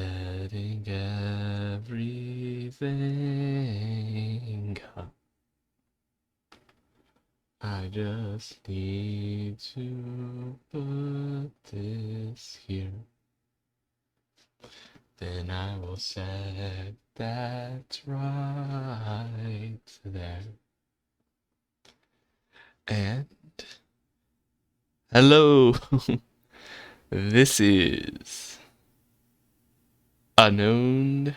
Setting everything up. I just need to put this here. Then I will set that right there. And hello, this is Unknown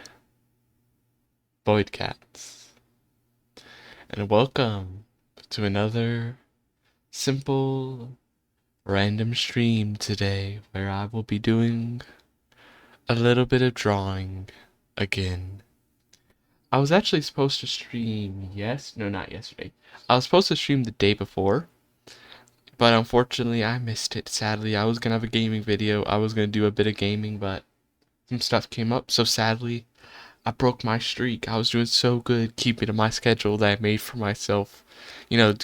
Voidcats, and welcome to another simple random stream today where I will be doing a little bit of drawing again. I was actually supposed to stream not yesterday. I was supposed to stream the day before, but unfortunately I missed it. Sadly, I was gonna have a gaming video. I was gonna do a bit of gaming, but some stuff came up, so sadly I broke my streak. I was doing so good keeping to my schedule that I made for myself. You know,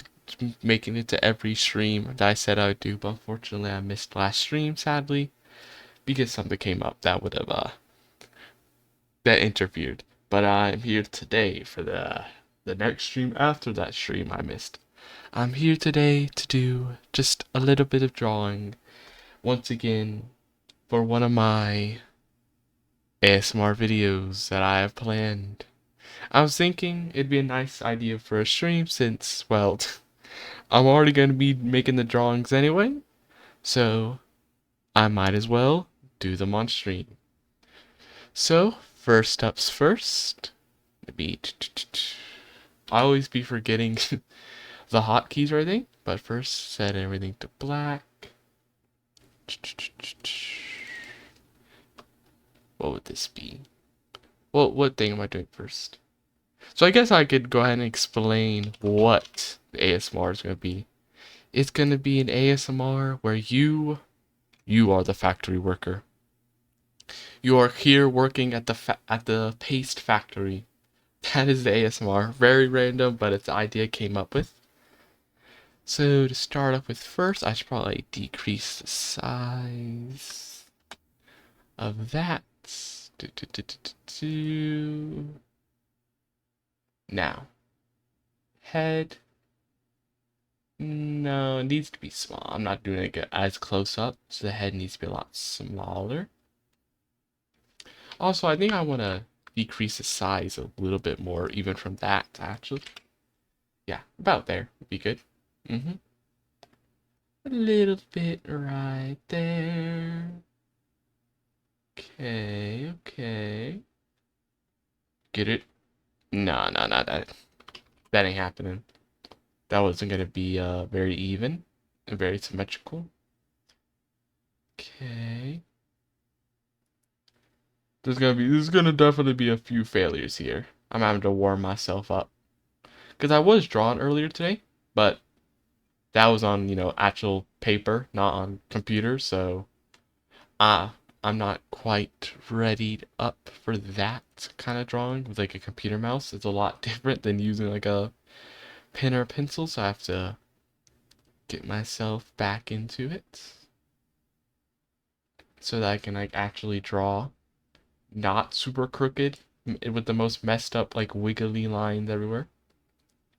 making it to every stream that I said I would do, but unfortunately I missed last stream, sadly, because something came up that would have that interfered. But I'm here today for the next stream after that stream I missed. I'm here today to do just a little bit of drawing once again for one of my ASMR videos that I have planned. I was thinking it'd be a nice idea for a stream since, well, I'm already going to be making the drawings anyway, so I might as well do them on stream. So, first ups first, maybe I always be forgetting the hotkeys or anything, but first set everything to black. What would this be? What thing am I doing first? So I guess I could go ahead and explain what the ASMR is going to be. It's going to be an ASMR where you are the factory worker. You are here working at the paste factory. That is the ASMR. Very random, but it's the idea I came up with. So to start off with first, I should probably decrease the size of that. Now, head. No, it needs to be small. I'm not doing it as close up, so the head needs to be a lot smaller. Also, I think I want to decrease the size a little bit more, even from that, actually. Yeah, about there would be good. A little bit right there. Okay. Get it? No, that ain't happening. That wasn't gonna be very even and very symmetrical. Okay. There's gonna definitely be a few failures here. I'm having to warm myself up. Because I was drawing earlier today, but that was on, actual paper, not on computer, so I'm not quite ready up for that kind of drawing with like a computer mouse. It's a lot different than using like a pen or a pencil, so I have to get myself back into it so that I can like actually draw not super crooked with the most messed up like wiggly lines everywhere.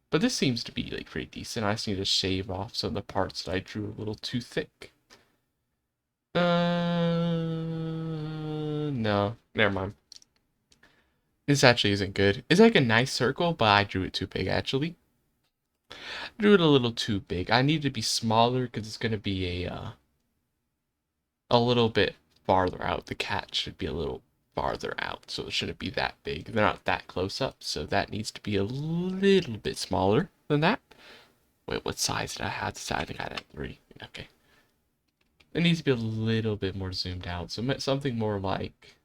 But this seems to be like pretty decent. I just need to shave off some of the parts that I drew a little too thick. No, never mind. This actually isn't good. It's like a nice circle, but I drew it too big actually. Drew it a little too big. I need to be smaller because it's gonna be a little bit farther out. The cat should be a little farther out, so it shouldn't be that big. They're not that close up, so that needs to be a little bit smaller than that. Wait, what size did I have? I think I had 3. Okay. It needs to be a little bit more zoomed out, so something more like...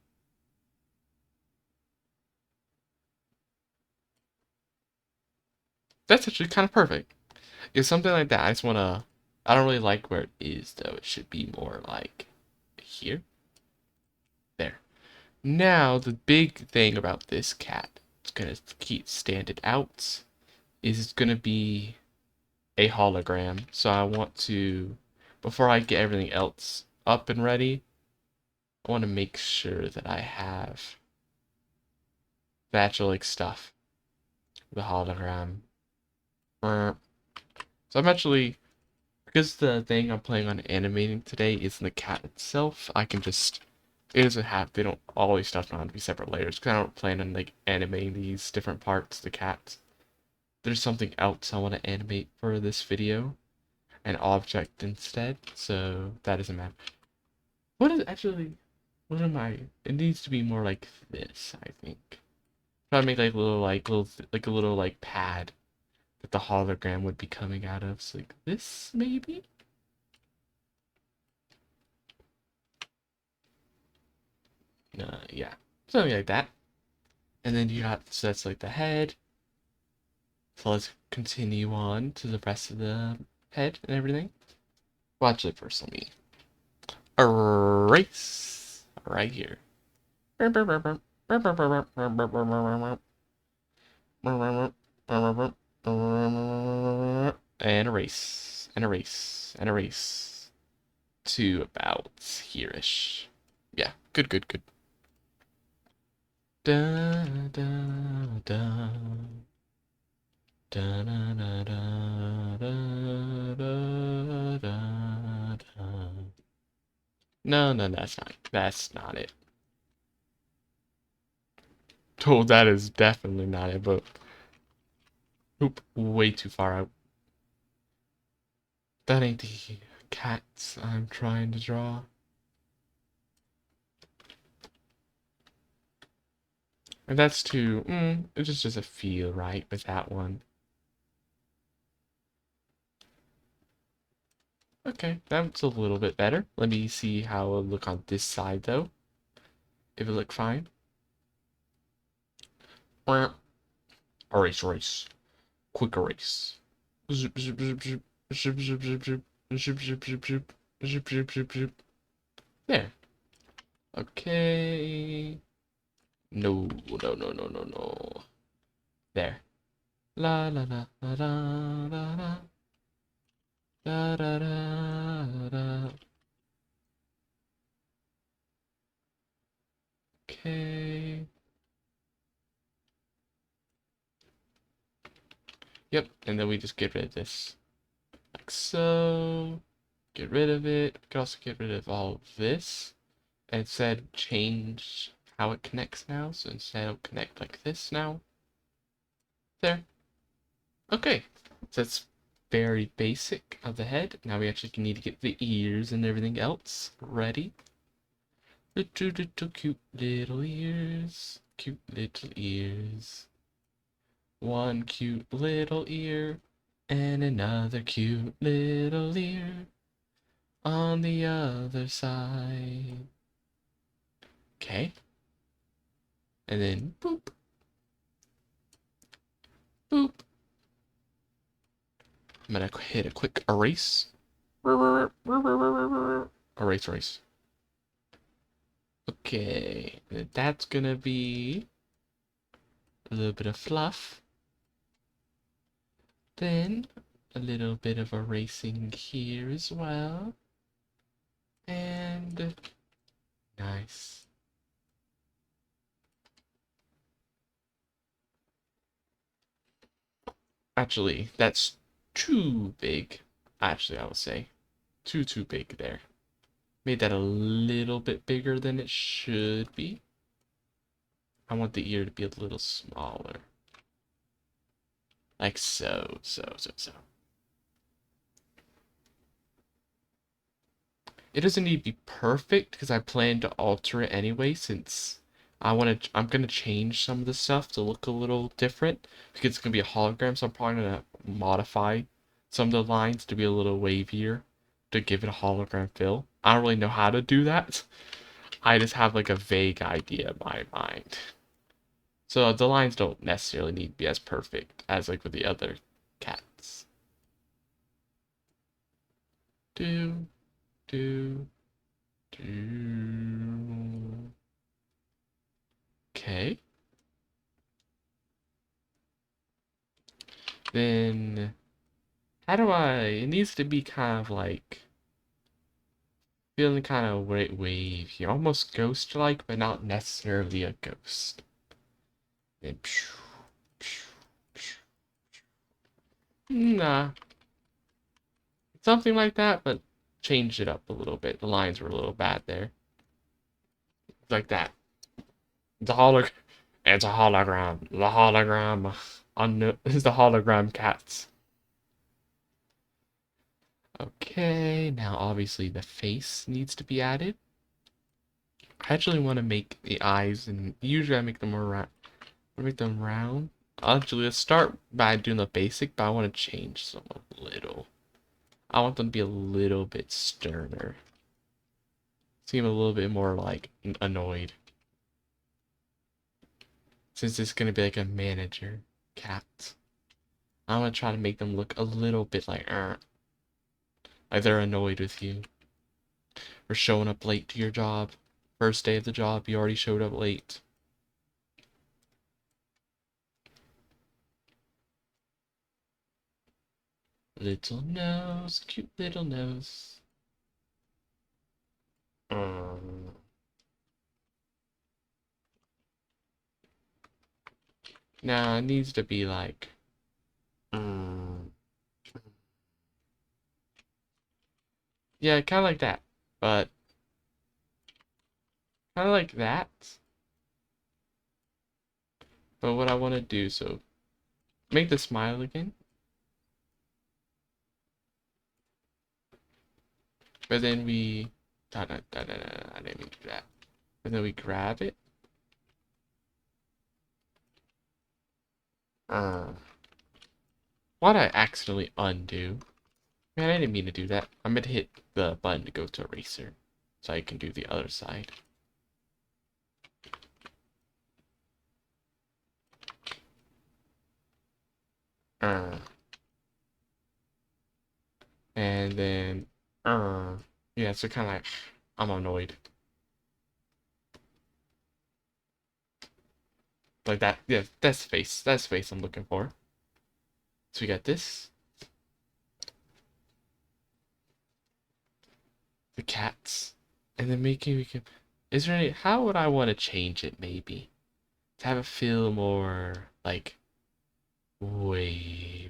That's actually kind of perfect. It's something like that. I just want to... I don't really like where it is, though. It should be more like here. There. Now, the big thing about this cat, it's going to keep standing out, is it's going to be a hologram. So I want to, before I get everything else up and ready, I want to make sure that I have the actual like stuff, the hologram. So I'm actually, because the thing I'm planning on animating today isn't the cat itself, I can just, it doesn't have, they don't always stuff on to be separate layers, because I don't plan on like animating these different parts, the cat. There's something else I want to animate for this video, an object instead, so that doesn't matter. What is actually, what am I, it needs to be more like this, I think. Try to make like a little like pad that the hologram would be coming out of, so like this maybe? Yeah, something like that. And then you got, so that's like the head. So let's continue on to the rest of the head and everything. Well, actually, first let me erase right here. And erase, and erase, and erase to about here-ish. Yeah, good, good, good. Da da da. Da, da, da, da, da, da, da, da. No, no, that's not it. Oh, that is definitely not it, but oop, way too far out. That ain't the cats I'm trying to draw. And that's too, it just doesn't feel right with that one. Okay, that's a little bit better. Let me see how it'll look on this side, though. If it look fine. Erase, erase. Quick erase. Zip, zip, zip, zip. Zip, zip, zip, zip. Zip, zip, zip, zip. Zip, zip, zip, zip. There. Okay. No, no, no, no, no, no. There. La la la la la la la. Da da da da. Okay. Yep, and then we just get rid of this. Like so. Get rid of it. We can also get rid of all of this. And instead change how it connects now. So instead it'll connect like this now. There. Okay. So that's very basic of the head. Now we actually need to get the ears and everything else ready. Little, little cute little ears. Cute little ears. One cute little ear. And another cute little ear on the other side. Okay. And then boop. Boop. I'm gonna hit a quick erase. Erase, erase. Okay. That's gonna be a little bit of fluff. Then a little bit of erasing here as well. And nice. Actually, that's too big. Actually, I would say. Too big there. Made that a little bit bigger than it should be. I want the ear to be a little smaller. Like so, so. It doesn't need to be perfect because I plan to alter it anyway since I'm gonna change some of the stuff to look a little different because it's gonna be a hologram, so I'm probably gonna modify some of the lines to be a little wavier to give it a hologram feel. I don't really know how to do that. I just have like a vague idea in my mind. So the lines don't necessarily need to be as perfect as like with the other cats. Do, do, do. Okay. Then how do I, it needs to be kind of like Feeling kind of wave here, almost ghost-like, but not necessarily a ghost. And nah, something like that, but changed it up a little bit. The lines were a little bad there, like that. It's a holog. It's a hologram. The hologram. Is the hologram cats. Okay, now obviously the face needs to be added. I actually want to make the eyes, and usually I make them more round. Make them round. Actually, let's start by doing the basic, but I want to change some a little. I want them to be a little bit sterner. Seem a little bit more like annoyed. Since it's gonna be like a manager cat. I want to try to make them look a little bit like they're annoyed with you for showing up late to your job. First day of the job, you already showed up late. Little nose, cute little nose. Nah, it needs to be like. Yeah, kind of like that, but kind of like that. But what I want to do, so make the smile again. But then we, I didn't mean to do that. And then we grab it. Why'd I accidentally undo? Man, I didn't mean to do that. I meant to hit the button to go to eraser, so I can do the other side. And then, yeah, so kind of like, I'm annoyed. Like that, yeah, that's face. That's face I'm looking for. So we got this. The cats. And then maybe we can, is there any, how would I want to change it maybe? To have it feel more like wavy.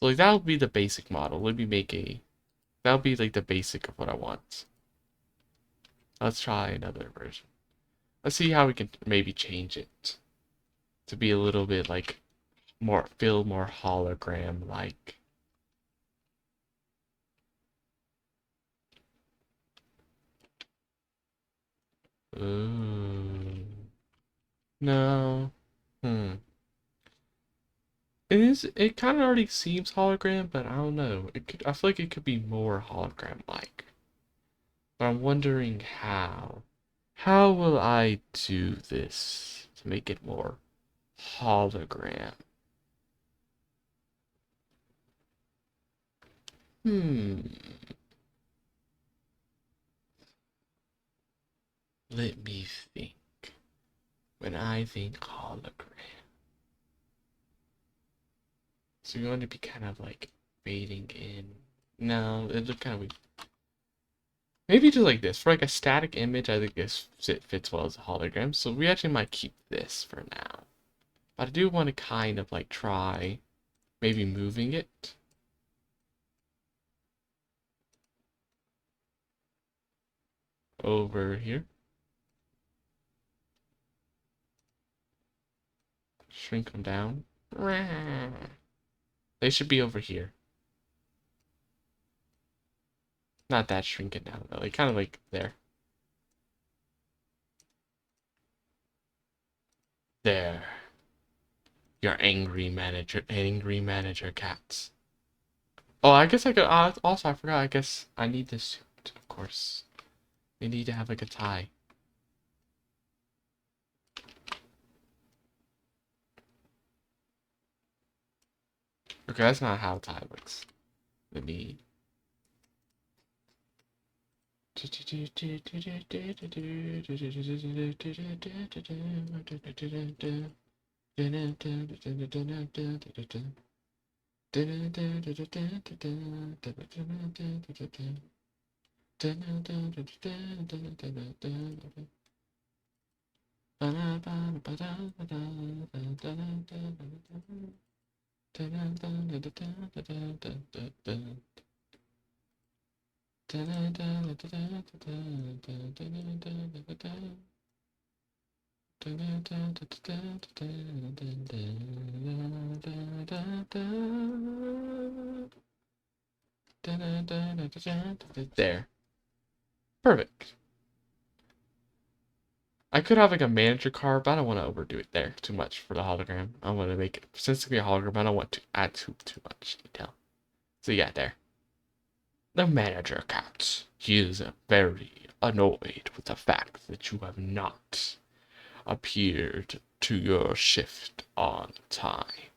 So like that would be the basic model. Let me make a, that would be like the basic of what I want. Let's try another version. Let's see how we can maybe change it to be a little bit like more, feel more hologram like. Ooh. No. Hmm. It kind of already seems hologram, but I don't know. It could, I feel like it could be more hologram like. But I'm wondering how. How will I do this to make it more hologram? Hmm. Let me think. When I think hologram. So you want to be kind of like fading in. No, it look kind of weird. Maybe just like this. For like a static image, I think this fits well as a hologram. So we actually might keep this for now. But I do want to kind of like try maybe moving it over here. Shrink them down. They should be over here. Not that shrinking down though. Like kind of like there. There. Your angry manager cats. Oh, I guess I could. Also, I forgot. I guess I need this suit, of course. They need to have like a tie. Okay, that's not how a tie looks. Let me. There. Perfect. I could have like a manager card, but I don't want to overdo it there too much for the hologram. I want to make it, since it's gonna be a hologram, I don't want to add too much detail. So yeah, there. The manager cat. He is very annoyed with the fact that you have not appeared to your shift on time.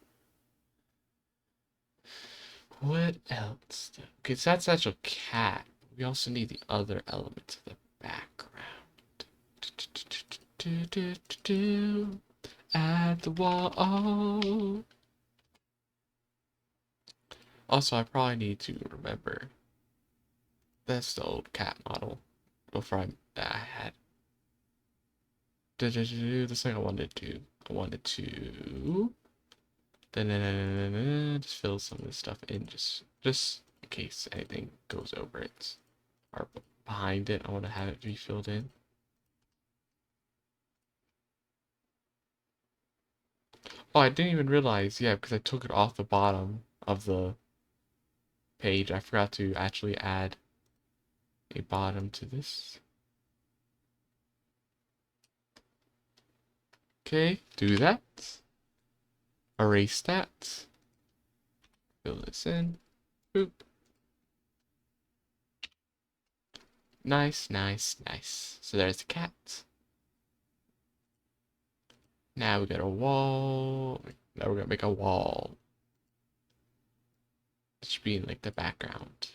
What else? Okay, so that's actual cat. We also need the other elements of the background. At the wall. Also, I probably need to remember that's the old cat model before I had. This thing I wanted to. Just fill some of this stuff in, just in case anything goes over it or behind it. I want to have it be filled in. Oh, I didn't even realize. Yeah, because I took it off the bottom of the page. I forgot to actually add a bottom to this. Okay, do that. Erase that. Fill this in. Boop. Nice, nice, nice. So there's the cat. Now we got a wall. Now we're gonna make a wall. It should be in like the background.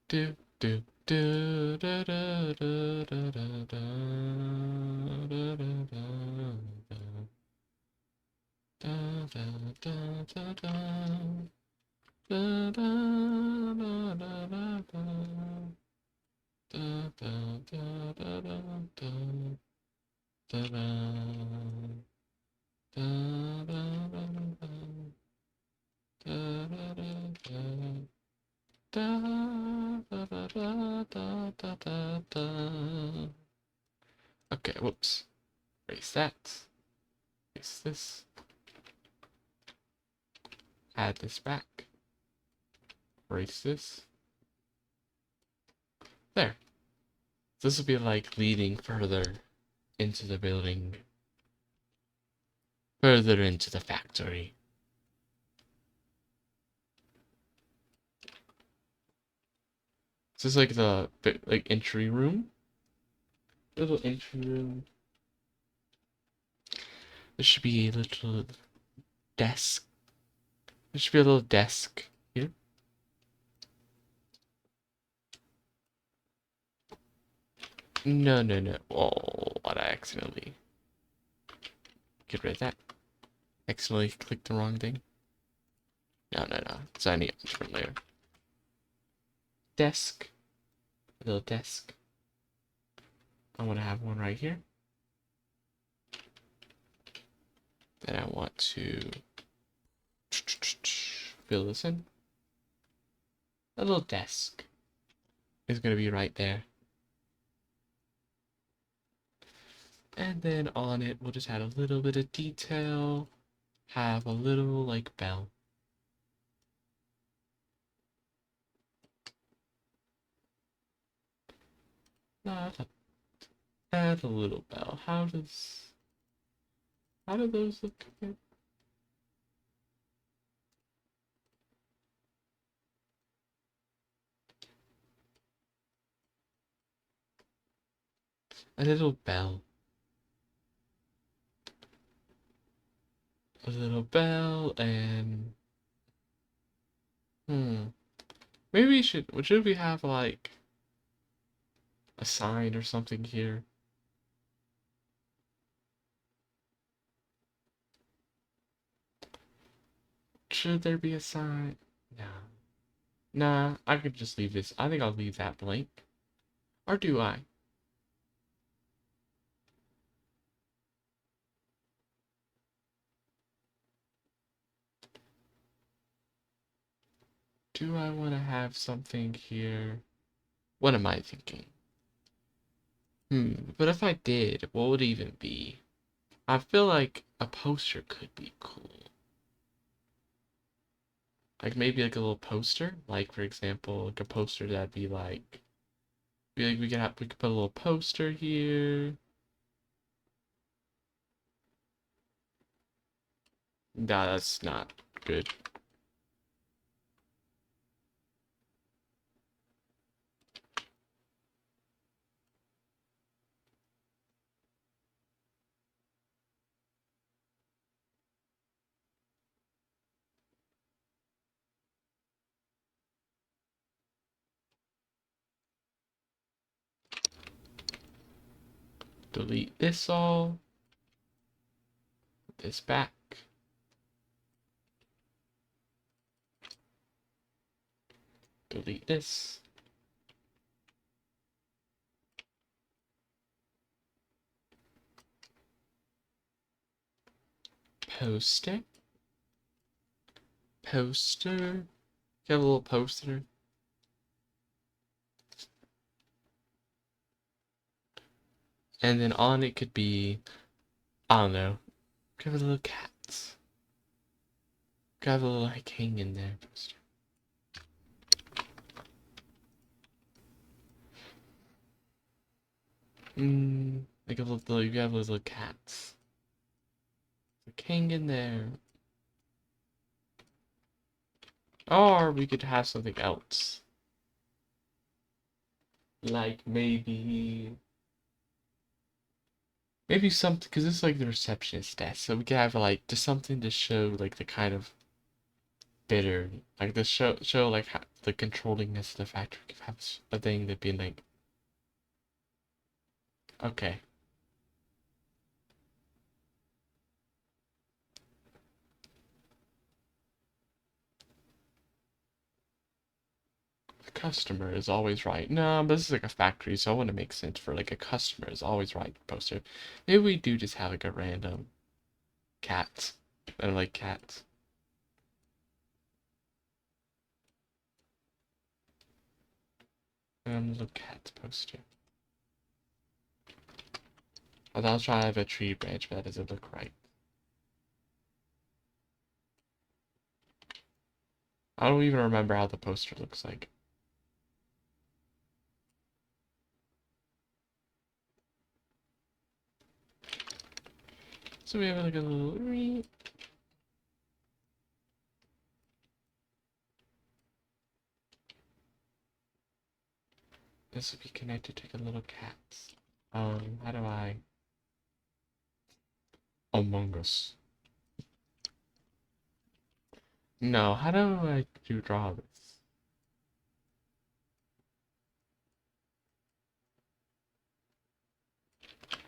Do do do da da da da da da da da da da da da da. Da, da, da, da, da, da. Da, da, da, da, da, da. Da, da. Da, da, da, da. Da, da, da, da. Da, da, da, da, da, da, da. Okay, whoops. Erase that. Erase this. Add this back. Erase this. There. This will be like leading further into the building. Further into the factory. This is like the entry room. Little entry room. There should be a little desk. There should be a little desk here. No, no, no. Oh, what I accidentally get rid of that. Accidentally clicked the wrong thing. No, no, no. So I need a different layer. Desk. A little desk. I want to have one right here. Then I want to fill this in. A little desk is going to be right there. And then on it, we'll just add a little bit of detail. Have a little, like, bell. Add a little bell. How do those look again? A little bell. A little bell and maybe we should we have like a sign or something here? Should there be a sign? Nah. Nah, I could just leave this. I think I'll leave that blank. Or do I? Do I want to have something here? What am I thinking? But if I did, what would it even be? I feel like a poster could be cool. Like maybe like a little poster. Like for example, like a poster that'd be like we could put a little poster here. Nah, that's not good. Delete this all. Put this back. Delete this. Poster. Poster. Get a little poster. And then on it could be, I don't know, could have a little cats. Could have a little like hang in there poster. Like a little, you have those little cats. Like hang in there. Or we could have something else. Like maybe something, because this is like the receptionist desk, so we could have like just something to show like the kind of bitter, like the show like how, the controllingness of the factory. We could have a thing that'd be like, okay, the customer is always right. No, but this is like a factory, so it wouldn't make sense for like a customer is always right poster. Maybe we do just have like a random cats. I like cats. Little cat poster. I was trying to have a tree branch, but that doesn't look right. I don't even remember how the poster looks like. So we have like a little. This would be connected to a little cat. How do I? Among Us. No, how do I draw this?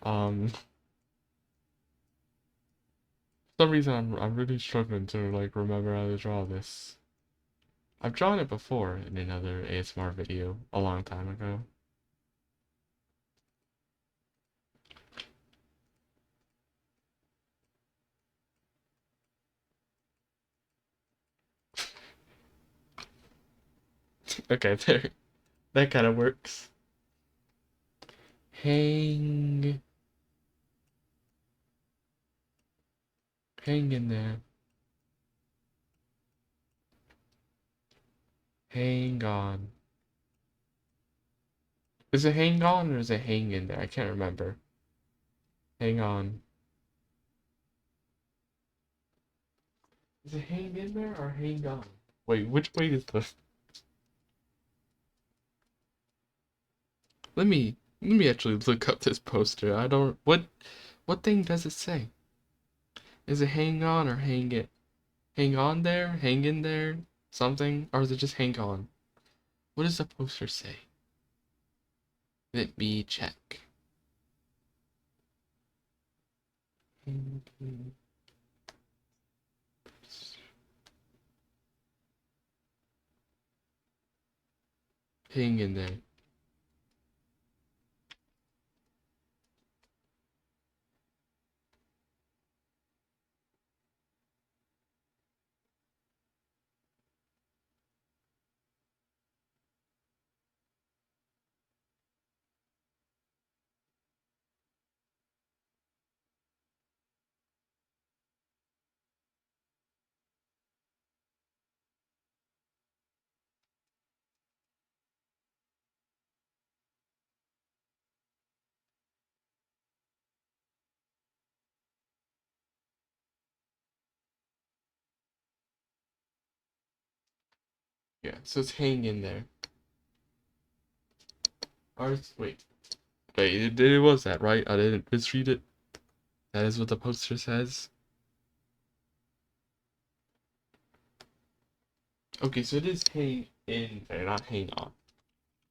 For some reason I'm really struggling to like remember how to draw this. I've drawn it before in another ASMR video a long time ago. Okay, there. That kind of works. Hang. Hang in there. Hang on. Is it hang on or is it hang in there? I can't remember. Hang on. Is it hang in there or hang on? Wait, which way is the... Let me actually look up this poster. I don't... What thing does it say? Is it hang on or hang it? Hang on there? Hang in there? Something? Or is it just hang on? What does the poster say? Let me check. Hang in there. Yeah, so it's hang in there. Ours, wait. Wait, it was that, right? I didn't misread it. That is what the poster says. Okay, so it is hang in there, not hang on.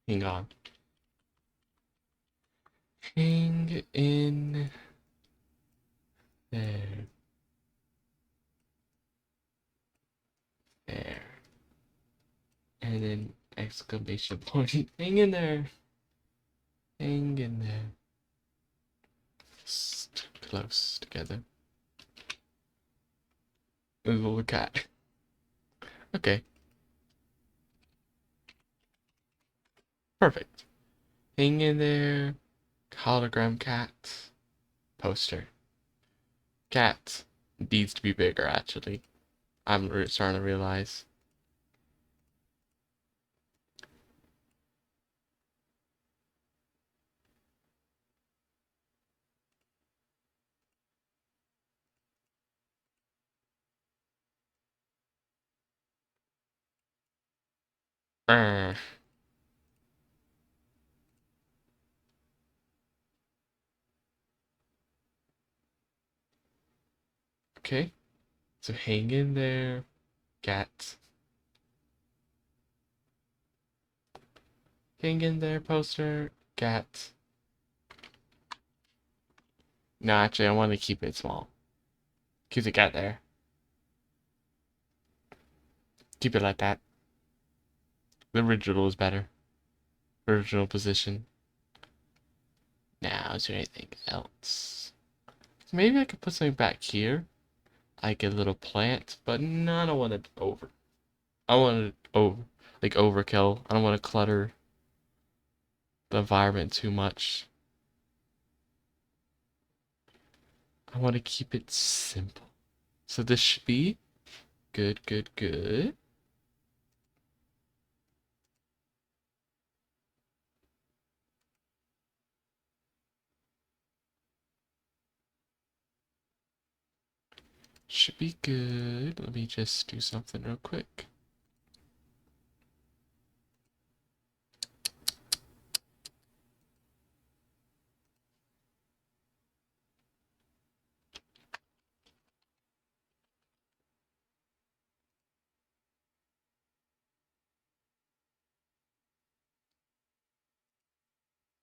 Hang on. Hang in there. There. And then exclamation point. Hang in there. Hang in there. Close together. With a little cat. Okay, perfect. Hang in there. Hologram cat. Poster. Cat needs to be bigger, actually. I'm starting to realize. Uh, okay, so hang in there. Cat. Hang in there, poster. Cat. No, actually, I want to keep it small. Keep the cat there. Keep it like that. The original is better. Original position. Now, is there anything else? Maybe I could put something back here. Like a little plant, but no, I don't want it over. I want it over, like overkill. I don't want to clutter the environment too much. I want to keep it simple. So this should be good, good, good. Should be good. Let me just do something real quick.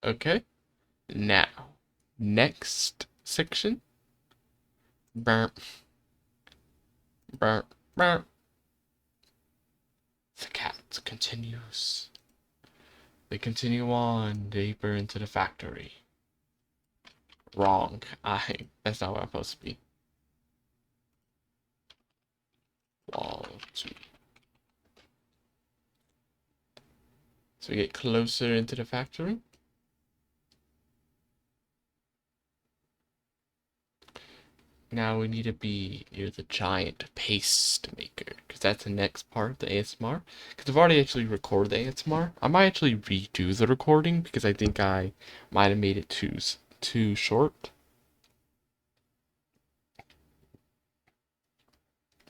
Okay. Now, next section. Burp, burp, burp. The cat continues. They continue on deeper into the factory. Wrong. That's not what I'm supposed to be. Wall 2. So we get closer into the factory. Now we need to be near the giant paste maker, because that's the next part of the ASMR. Because I've already actually recorded the ASMR. I might actually redo the recording because I think I might have made it too short.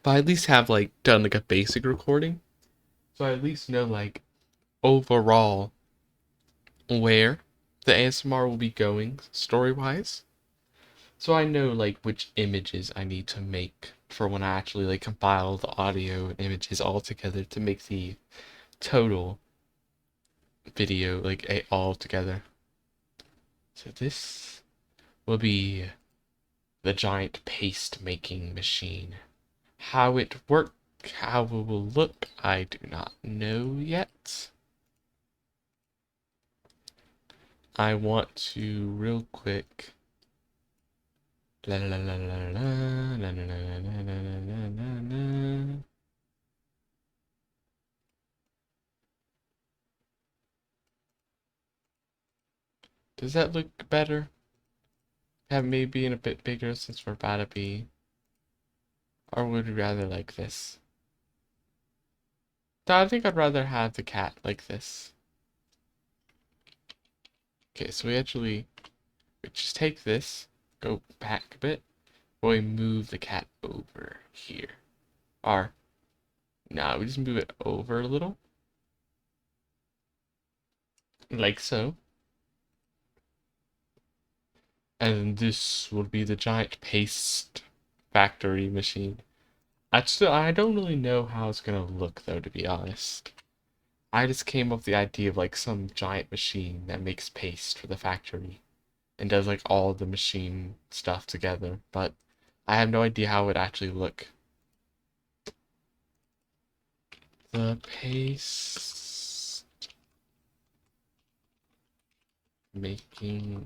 But I at least have like done like a basic recording, so I at least know like overall where the ASMR will be going story wise. So I know like which images I need to make for when I actually like compile the audio and images all together to make the total video like all together. So this will be the giant paste making machine. How it works, how it will look, I do not know yet. I want to real quick. La la la la la la la la la la la la la. Does that look better? Have maybe in a bit bigger since we're about to be. Or would you rather like this? I think I'd rather have the cat like this. Okay, so we just take this, go back a bit, we move the cat over here. Or, no, we just move it over a little. Like so. And this will be the giant paste factory machine. I don't really know how it's gonna look though, to be honest. I just came up with the idea of like some giant machine that makes paste for the factory and does like all the machine stuff together, but I have no idea how it would actually look. The paste making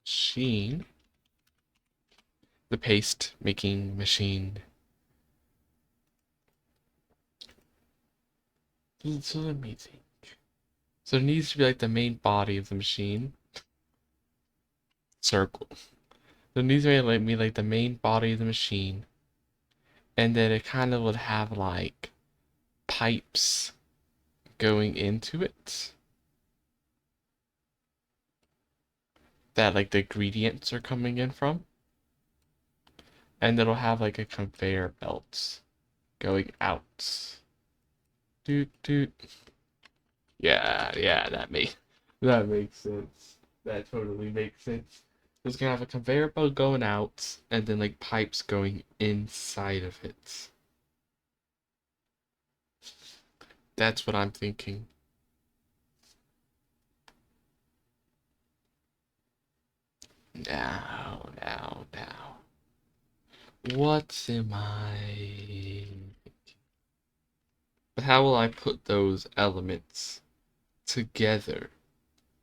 machine. The paste making machine. So let me think. So it needs to be like the main body of the machine. Circle. So it needs to be like the main body of the machine. And then it kind of would have like pipes going into it that like the ingredients are coming in from. And it'll have like a conveyor belt going out. Doot doot. Yeah, that makes sense. That totally makes sense. It's gonna have a conveyor belt going out and then like pipes going inside of it. That's what I'm thinking. Now. What am I? But how will I put those elements together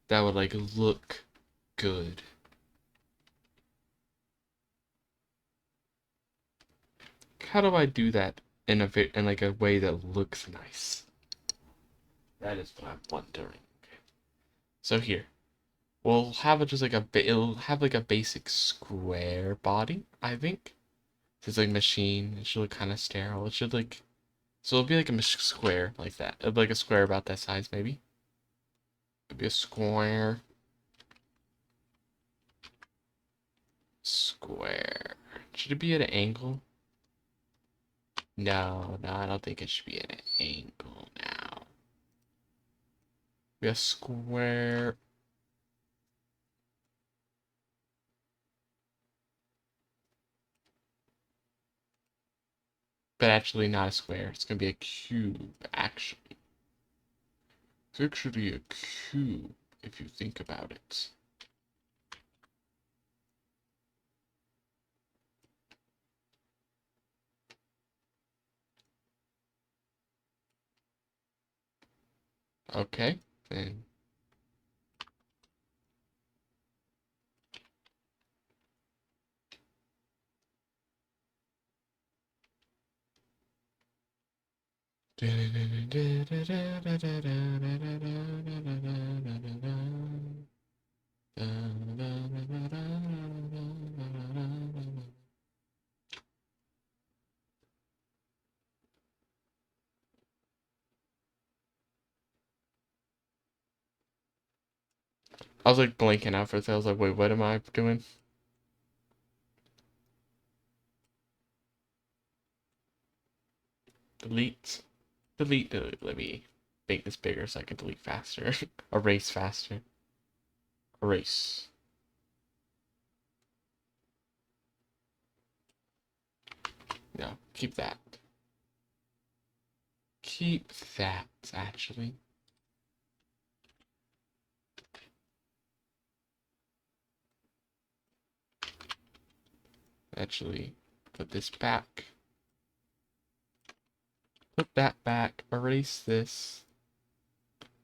that would like look good? How do I do that in like a way that looks nice? That is what I'm wondering. So here, we'll have it just like it'll have like a basic square body, I think. It's like machine. It should look kind of sterile. It should like so it'll be like a square like that. It'll be like a square about that size maybe. It'll be a square. Square. Should it be at an angle? No, I don't think it should be at an angle now. Be a square. But actually not a square. It's gonna be a cube, actually. It's actually a cube, if you think about it. Okay, then. I was like blanking out for a second. I was like, wait, what am I doing? Delete. Delete. Let me make this bigger so I can delete faster. Erase faster. Erase. No, keep that. Keep that, actually. Actually, put this back. Put that back. Erase this.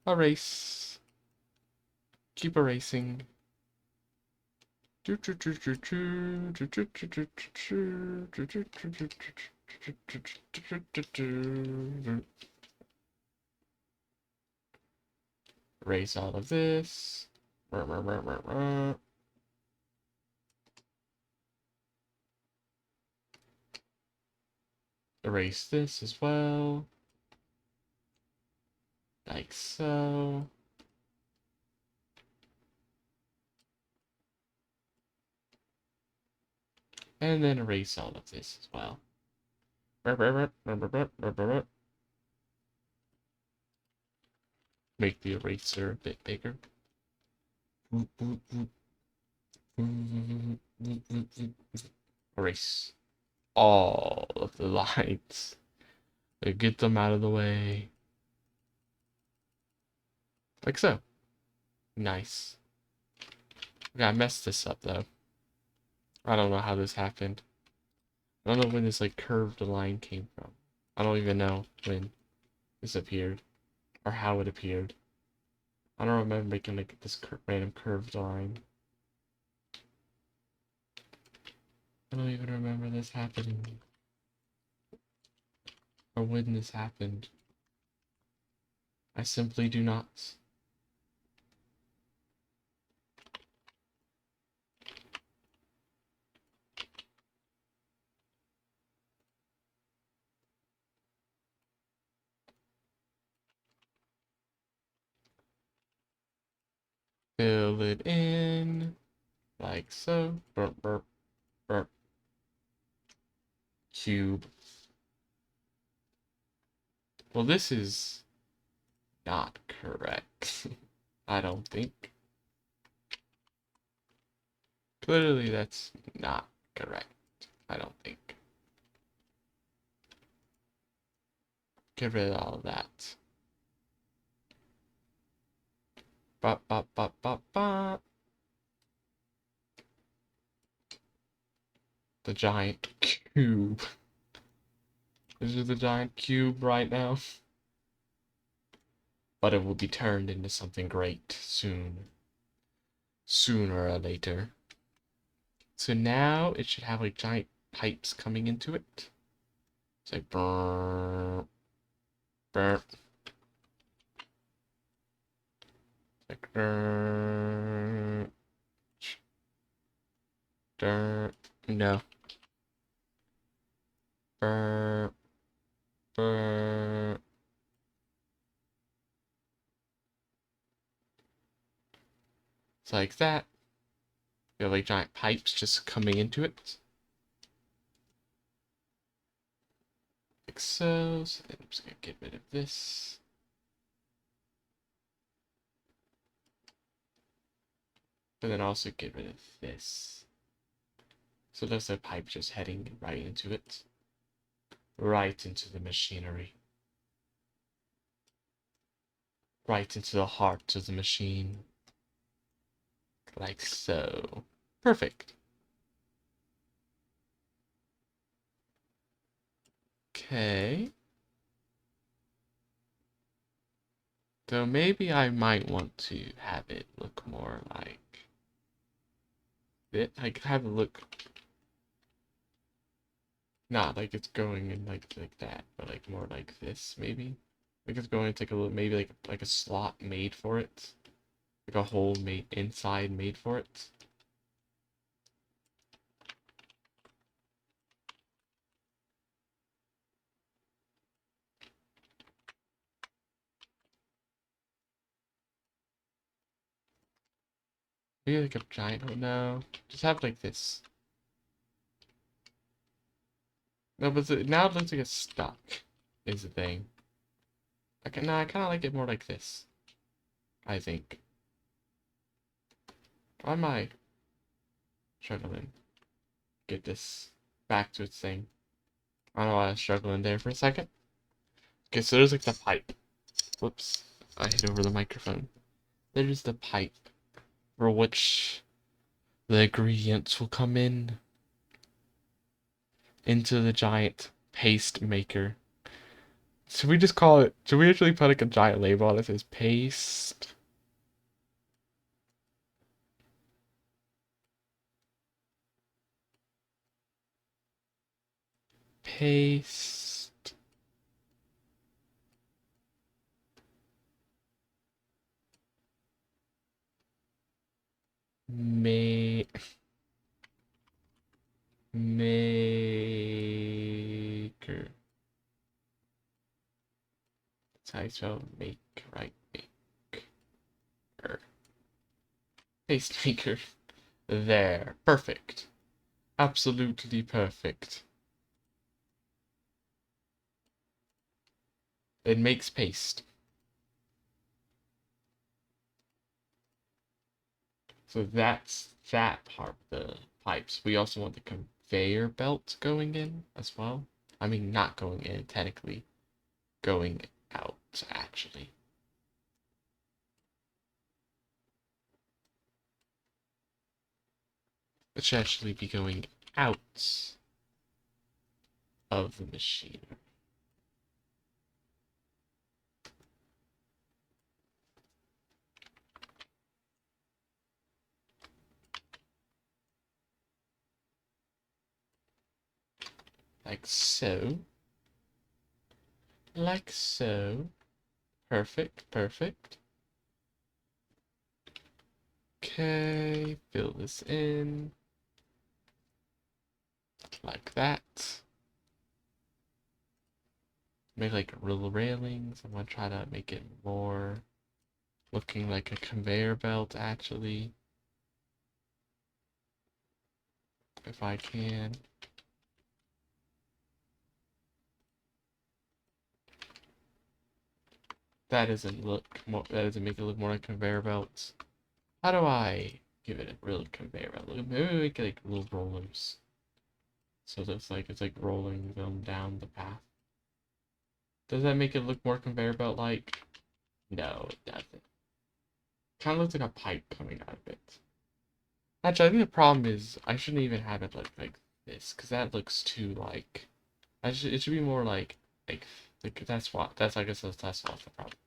Erase. Keep erasing. Erase all of this. Erase this as well. Like so. And then erase all of this as well. Make the eraser a bit bigger. Erase all of the lines. Get them out of the way. Like so. Nice. Okay, I messed this up though. I don't know how this happened. I don't know when this like curved line came from. I don't even know when this appeared or how it appeared. I don't remember making like this random curved line. I don't even remember this happening or when this happened. I simply do not. Fill it in like so. Burp, burp, burp. Cube. Well, this is not correct. I don't think. Clearly, that's not correct. I don't think. Get rid of all of that. Bop, bop, bop, bop, bop. The giant cube. This is the giant cube right now. But it will be turned into something great soon. Sooner or later. So now it should have like giant pipes coming into it. It's like burp, burp. Like burp, burp. No. Burp, burp. It's like that. You have like giant pipes just coming into it. Like so. So then I'm just gonna get rid of this. But then also get rid of this. So there's a pipe just heading right into it. Right into the machinery. Right into the heart of the machine. Like so. Perfect. Okay. So maybe I might want to have it look more like it. I could have it look not like it's going in like that, but like more like this maybe. Like it's going to take a little maybe like a slot made for it. Like a hole made inside made for it. Maybe like a giant hole. No. Just have it like this. No, but now it looks like it's stuck. Is the thing. I kind of like it more like this. I think. Why am I struggling? Get this back to its thing. I don't know why I was struggling there for a second. Okay, so there's like the pipe. Whoops. I hit over the microphone. There's the pipe for which the ingredients will come in into the giant paste maker. Should we just call it, should we actually put like a giant label on it that says paste? paste. Maker. That's how you spell make, right? Maker. Paste maker. There. Perfect. Absolutely perfect. It makes paste. So that's that part of the pipes. We also want the conveyor belt going in as well. I mean, not going in, technically. Going out, actually. It should actually be going out of the machine. Like so. Like so. Perfect, perfect. Okay, fill this in. Like that. Make like real railings. I'm gonna try to make it more looking like a conveyor belt actually. If I can. That doesn't make it look more like conveyor belts. How do I give it a real conveyor belt? Maybe make it like little rollers. So it looks like it's like rolling them down the path. Does that make it look more conveyor belt like? No, it doesn't. Kind of looks like a pipe coming out of it. Actually, I think the problem is I shouldn't even have it look like this, because that looks too like. It should be more like that's I guess that's the problem.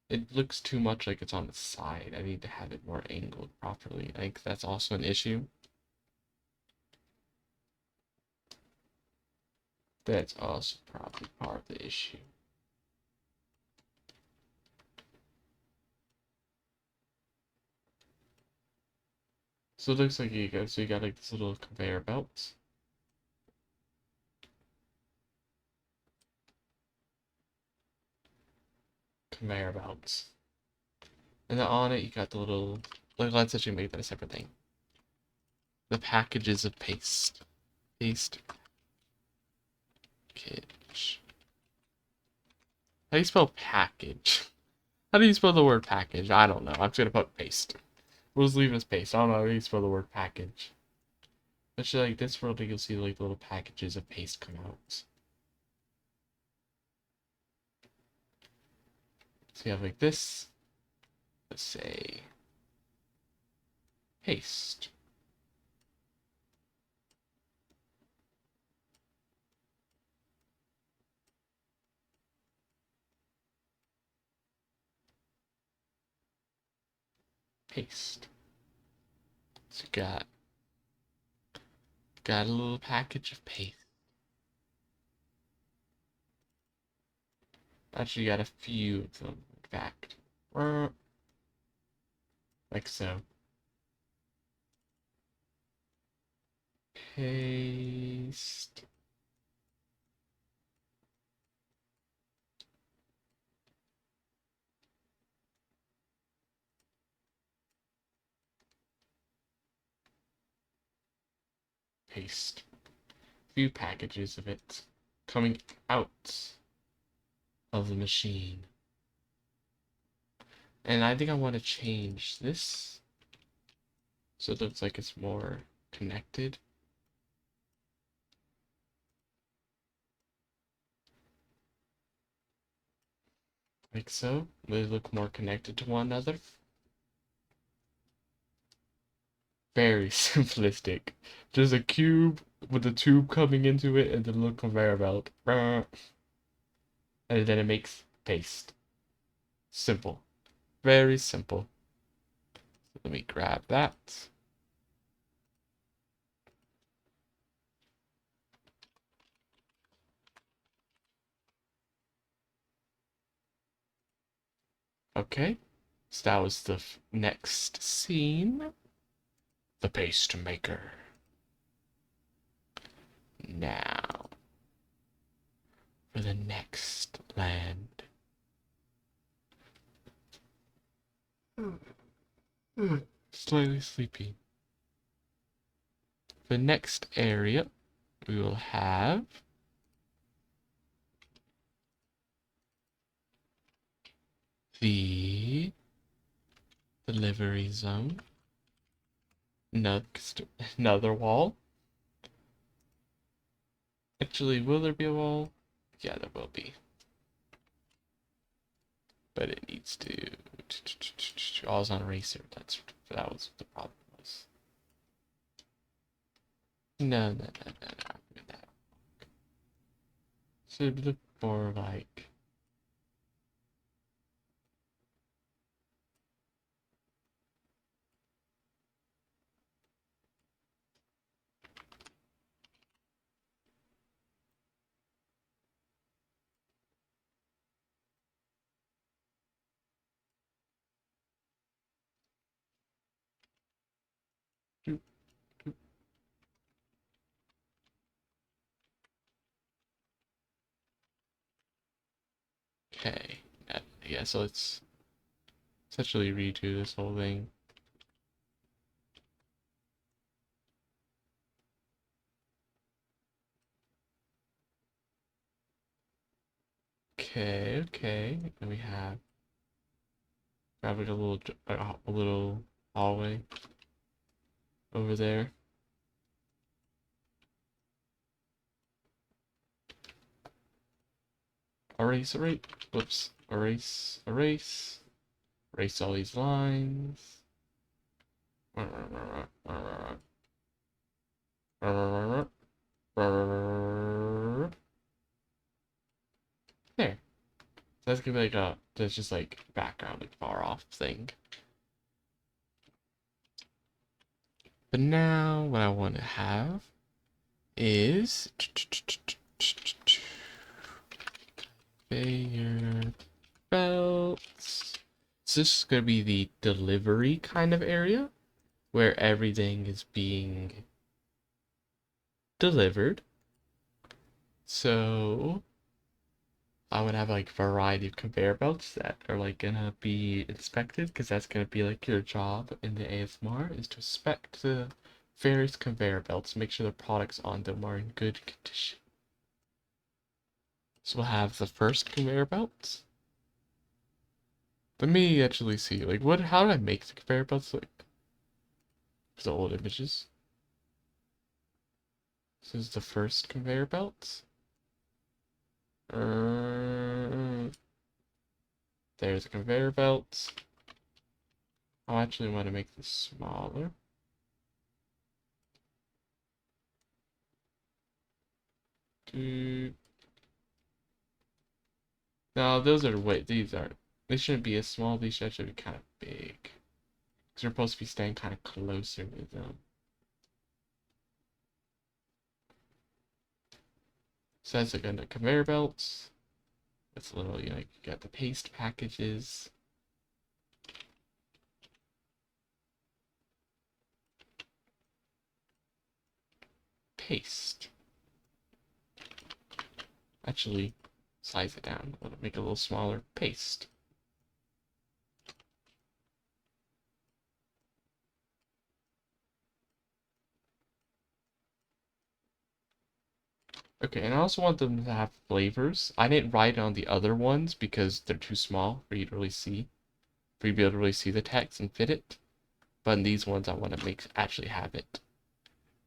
It looks too much like it's on the side. I need to have it more angled properly. I think that's also an issue. That's also probably part of the issue. So it looks like you got like this little conveyor belt. Conveyor belts. And then on it you got the little, like, let's actually make that a separate thing. The packages of paste. Paste. Package. How do you spell package? How do you spell the word package? I don't know. I'm just gonna put paste. We'll just leave it as paste. I don't know how you spell the word package. Actually, like this world, you'll see like little packages of paste come out. So you have like this. Let's say paste. Paste. So you got a little package of paste. Actually, got a few of them, in fact. Like so. Paste. Paste. Few packages of it coming out of the machine. And I think I want to change this so it looks like it's more connected. Like so. They look more connected to one another. Very simplistic. Just a cube with a tube coming into it and the little conveyor belt. And then it makes paste. Simple. Very simple. So let me grab that. Okay, so that was the next scene. The paste maker. Now, for the next land. Slightly sleepy. The next area, we will have the delivery zone. Next, another wall. Actually, will there be a wall? Yeah, there will be. But it needs to. Oh, it's on eraser. That was what the problem was. No, no, no, no, no. That should look more like. Okay. Yeah, so let's essentially redo this whole thing. Okay, okay. And we have like a little hallway over there. Erase, erase. Whoops. Erase, erase. Erase all these lines. There. That's gonna be like that's just like background, like far off thing. But now what I want to have is conveyor belts. So this is gonna be the delivery kind of area where everything is being delivered. So I would have like variety of conveyor belts that are like gonna be inspected because that's gonna be like your job in the ASMR is to inspect the various conveyor belts, make sure the products on them are in good condition. So we'll have the first conveyor belt. Let me actually see, like how did I make the conveyor belts like for the old images? This is the first conveyor belt. There's a conveyor belt. I actually want to make this smaller. No, those are these are. They shouldn't be as small, these should actually be kind of big. Because we're supposed to be staying kind of closer to them. So that's like a conveyor belts. It's a little, you got the paste packages. Paste. Actually, size it down a little, make it a little smaller. Paste. Okay, and I also want them to have flavors. I didn't write it on the other ones because they're too small for you to really see, for you to be able to really see the text and fit it. But in these ones, I want to actually have it.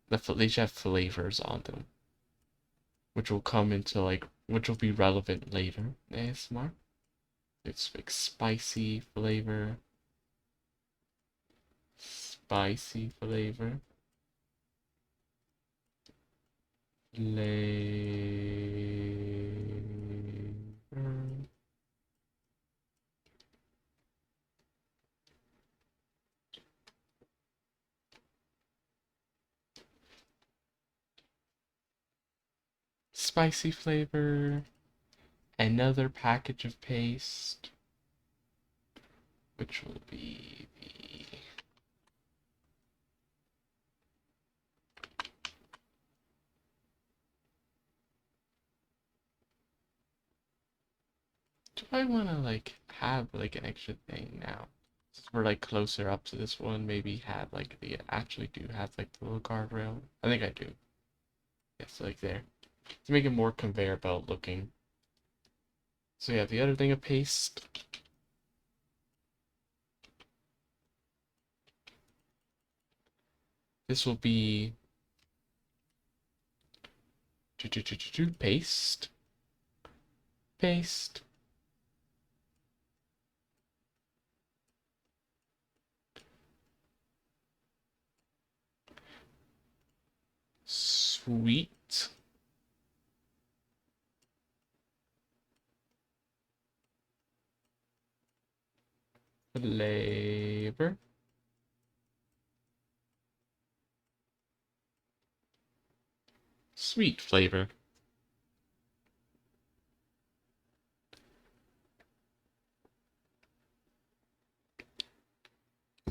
They should have flavors on them, which will come into which will be relevant later in ASMR. It's like spicy flavor, spicy flavor, flavor. Spicy flavor, another package of paste. which will be the do I want to like have like an extra thing now? Since we're like closer up to this one, maybe have like the actually do have like the little guardrail. I think I do. Yes, like there. To make it more conveyor belt looking. So yeah, the other thing of paste. This will be paste. Paste. Sweet. Flavor. Sweet flavor.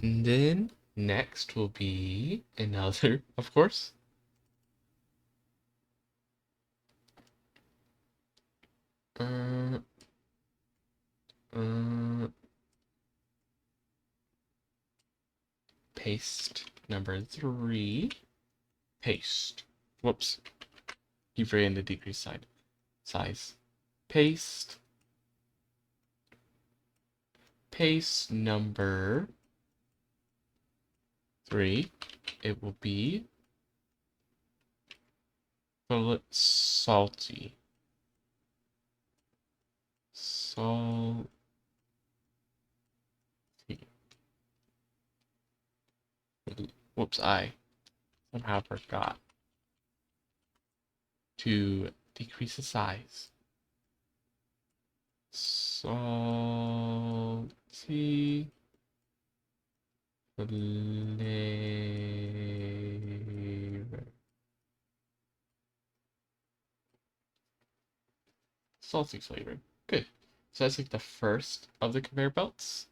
And then next will be another, of course. Uh, uh, paste number 3. Paste. Whoops. Keep forgetting the decrease side. Size. Paste. Paste number 3. It will be salty. Salty. Whoops, I somehow forgot to decrease the size. Salty flavor. Salty flavor. Good. So that's like the first of the conveyor belts.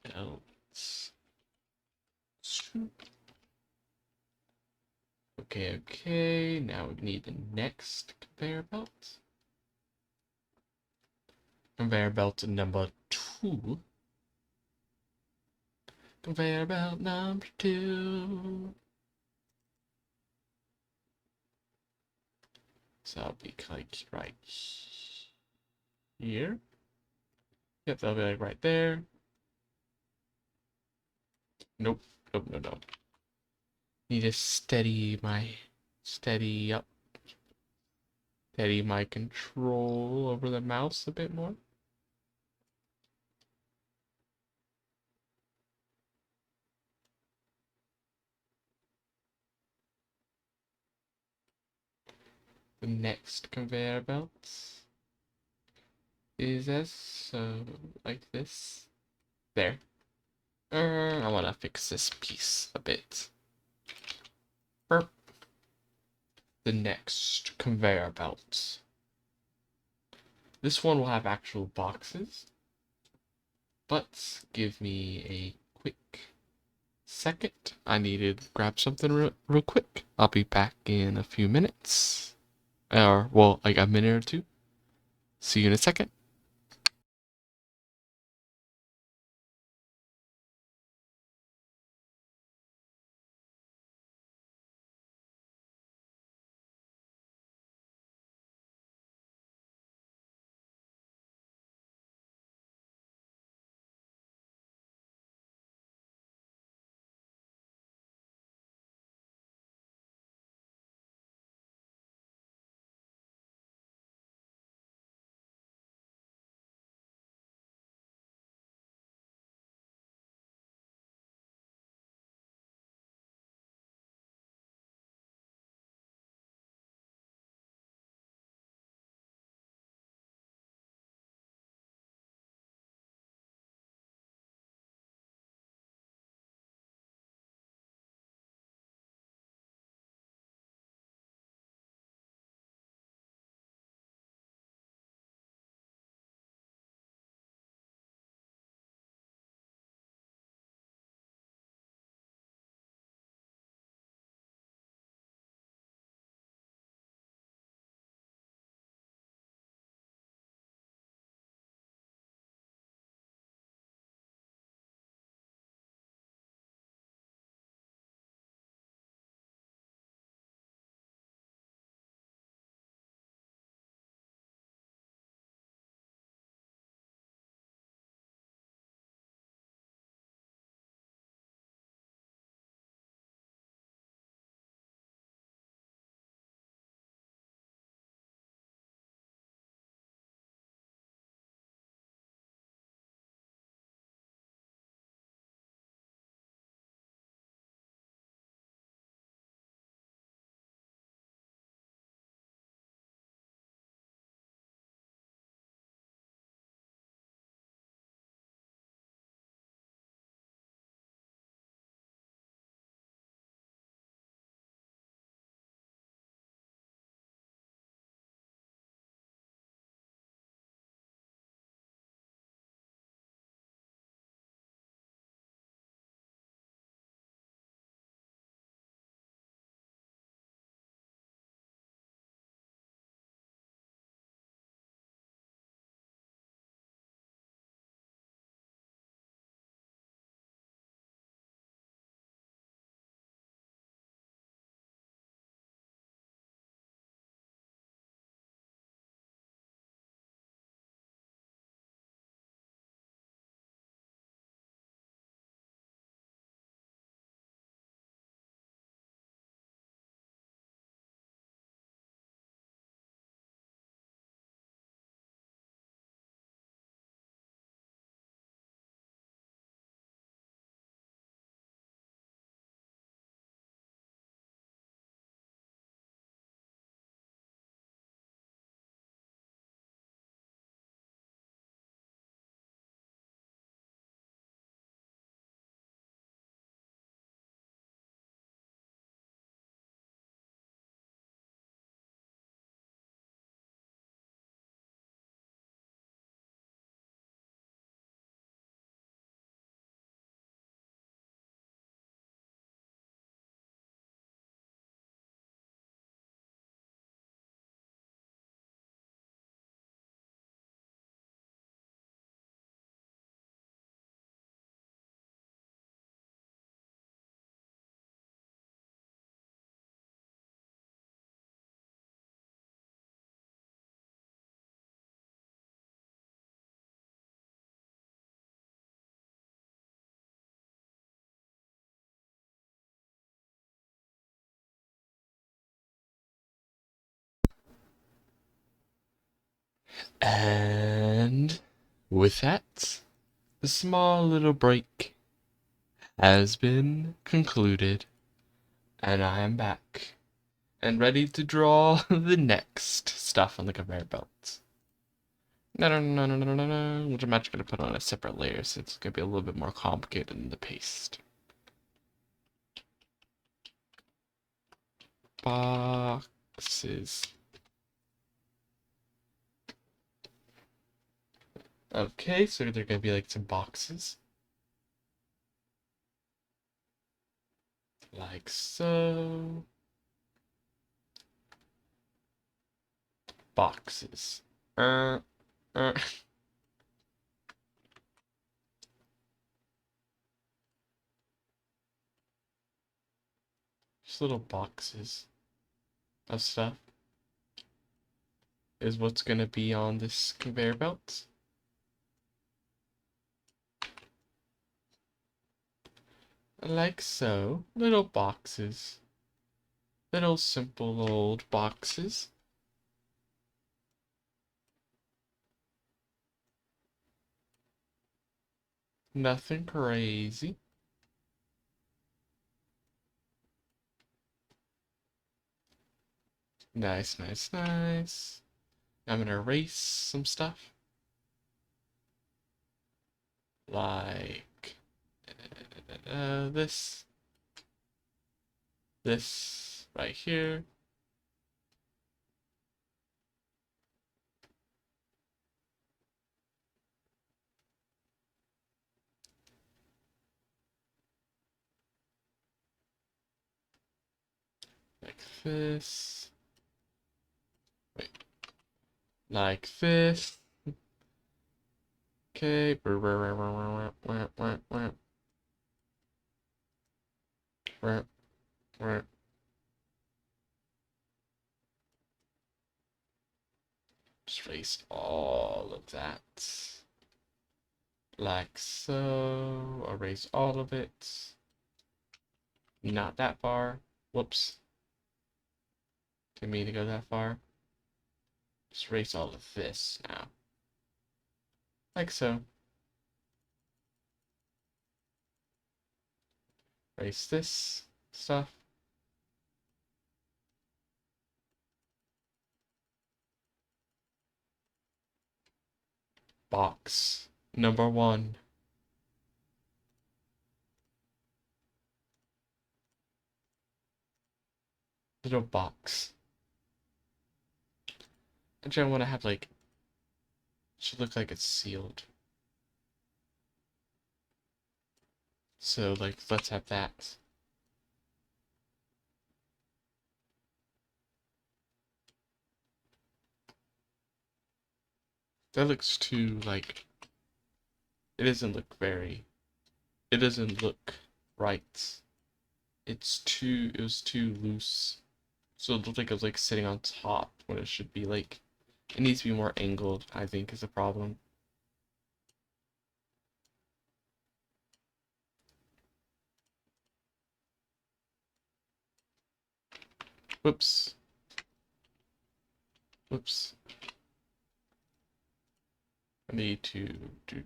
Belts. Okay. Now we need the next conveyor belt. Conveyor belt number 2. Conveyor belt number 2. So that'll be like right here. Yep, that'll be like right there. Nope. No. Need to steady up. Steady my control over the mouse a bit more. The next conveyor belt is as so like this. There. I want to fix this piece a bit. Burp. The next conveyor belt. This one will have actual boxes, but give me a quick second. I needed to grab something real quick. I'll be back in a few minutes. Or, well, like a minute or two. See you in a second. And with that, the small little break has been concluded, and I am back and ready to draw the next stuff on the conveyor belt. No, which I'm actually going to put on a separate layer since it's going to be a little bit more complicated than the paste. Boxes. Okay, so they're going to be like some boxes. Like so. Boxes. Uh, uh. Just little boxes of stuff is what's going to be on this conveyor belt. Like so. Little boxes. Little simple old boxes. Nothing crazy. Nice, nice, nice. I'm gonna erase some stuff. Like this. This right here. Like this. Wait. Like this. Okay. Just erase all of that. Like so. Erase all of it. Not that far. Whoops. Didn't mean to go that far. Just erase all of this now. Like so. Erase this stuff. Box number 1. Little box. Actually, I want to have like, should look like it's sealed. So like, let's have that. That looks too like, it doesn't look very, it doesn't look right. It was too loose. So it looked like it was like sitting on top when it should be like, it needs to be more angled, I think is a problem. Whoops. Whoops. I need to do.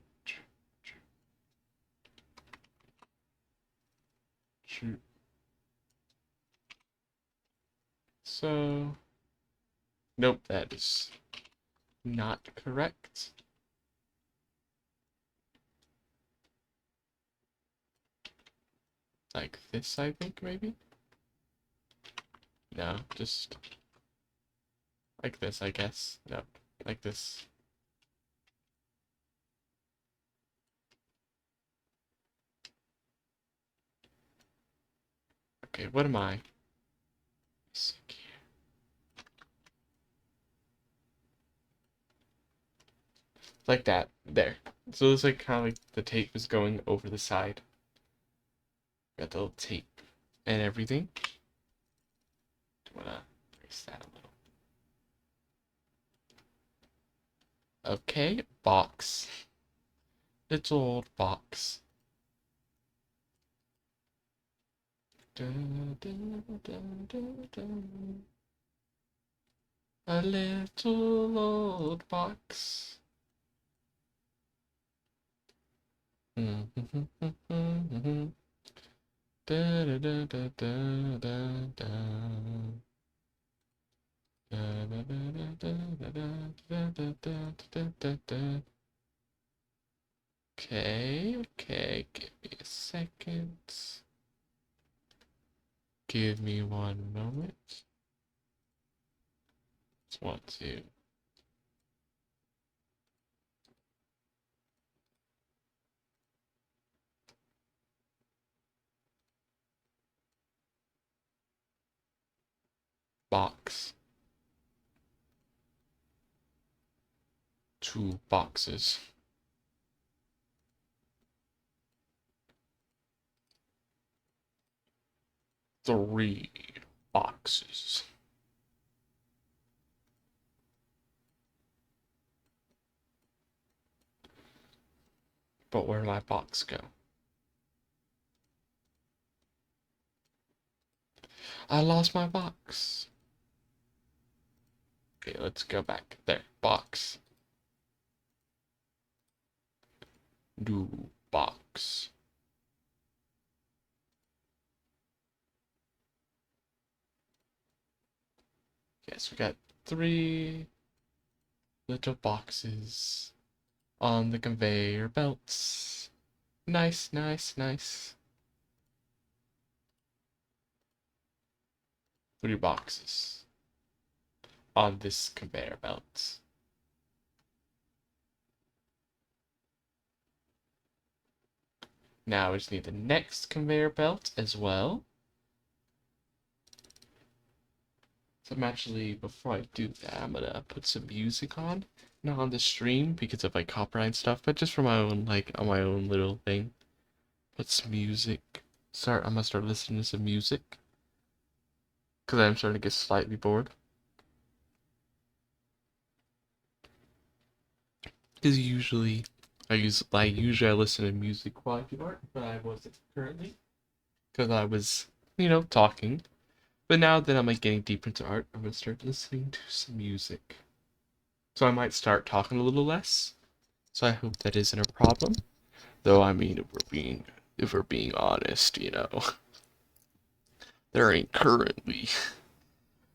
Shoot. So, nope, that is not correct. Like this, I think, maybe? No, just like this, I guess. Nope, like this. Okay, what am I? Like that. There. So it's like kind of like the tape is going over the side. Got the little tape and everything. Wanna erase that a little. Okay, box. Little old box. Dun, dun, dun, dun, dun. A little old box. Da, da, da, da, da, da, da. Da, da, da, da, da, da, da, da, da, da, da. Okay, give me a second. Give me one moment. Just want to box. 2 boxes. 3 boxes. But where'd my box go? I lost my box. Okay, let's go back. There, box. New box. Yes, we got 3 little boxes on the conveyor belts. Nice, nice, nice. 3 boxes on this conveyor belt. Now we just need the next conveyor belt as well. So I'm actually, before I do that, I'm gonna put some music on. Not on the stream because of like copyright stuff, but just for my own, like, on my own little thing. Put some music. I'm gonna start listening to some music. Because I'm starting to get slightly bored. Because usually I listen to music while I do art, but I wasn't currently. Because I was, talking. But now that I'm like getting deep into art, I'm gonna start listening to some music. So I might start talking a little less. So I hope that isn't a problem. Though I mean, if we're being honest, there ain't currently.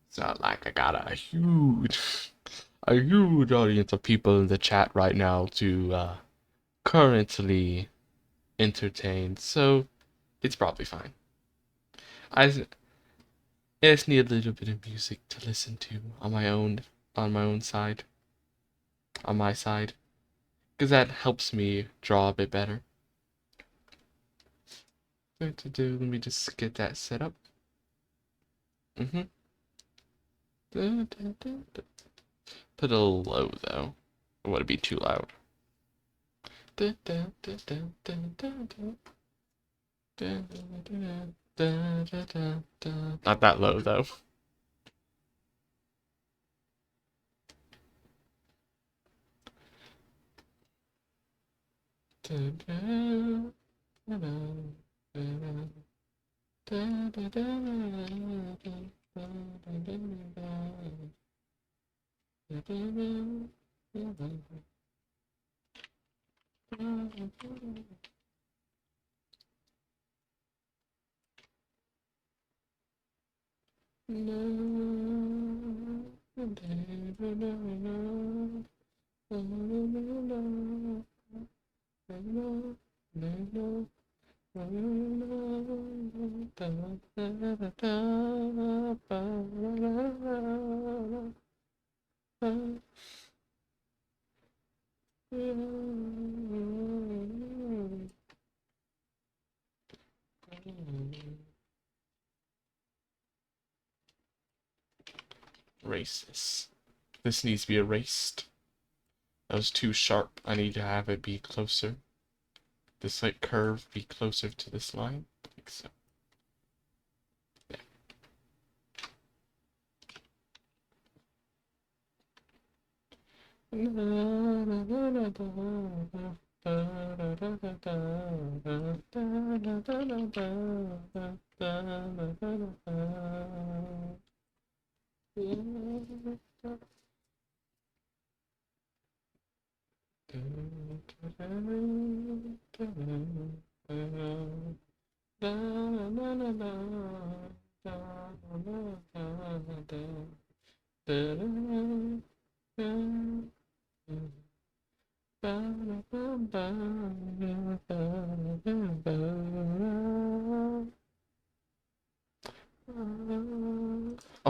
It's not like I got a huge audience of people in the chat right now to currently entertain. So it's probably fine. I just need a little bit of music to listen to on my own side, on my side, because that helps me draw a bit better. Let me just get that set up. Mm-hmm. Put a little low though. I want to be too loud. Not that low though. Erase this. This needs to be erased. That was too sharp. I need to have it be closer. This like curve be closer to this line. Like so. Yeah. Oh,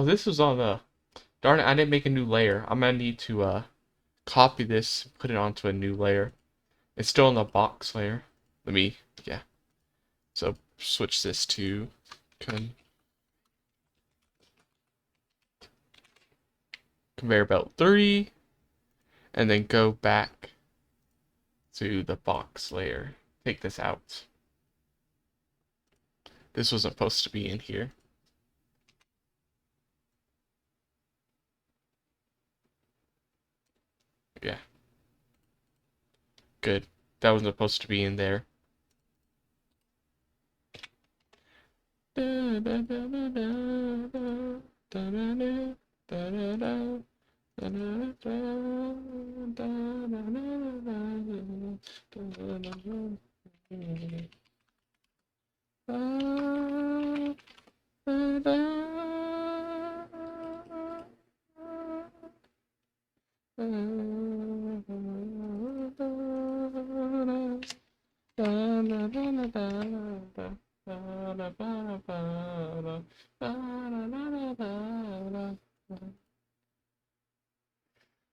this was on darn it, I didn't make a new layer. I'm gonna need to copy this, put it onto a new layer. It's still in the box layer. Yeah. So switch this to conveyor belt 3, and then go back to the box layer. Take this out. This wasn't supposed to be in here. Yeah. Good. That wasn't supposed to be in there.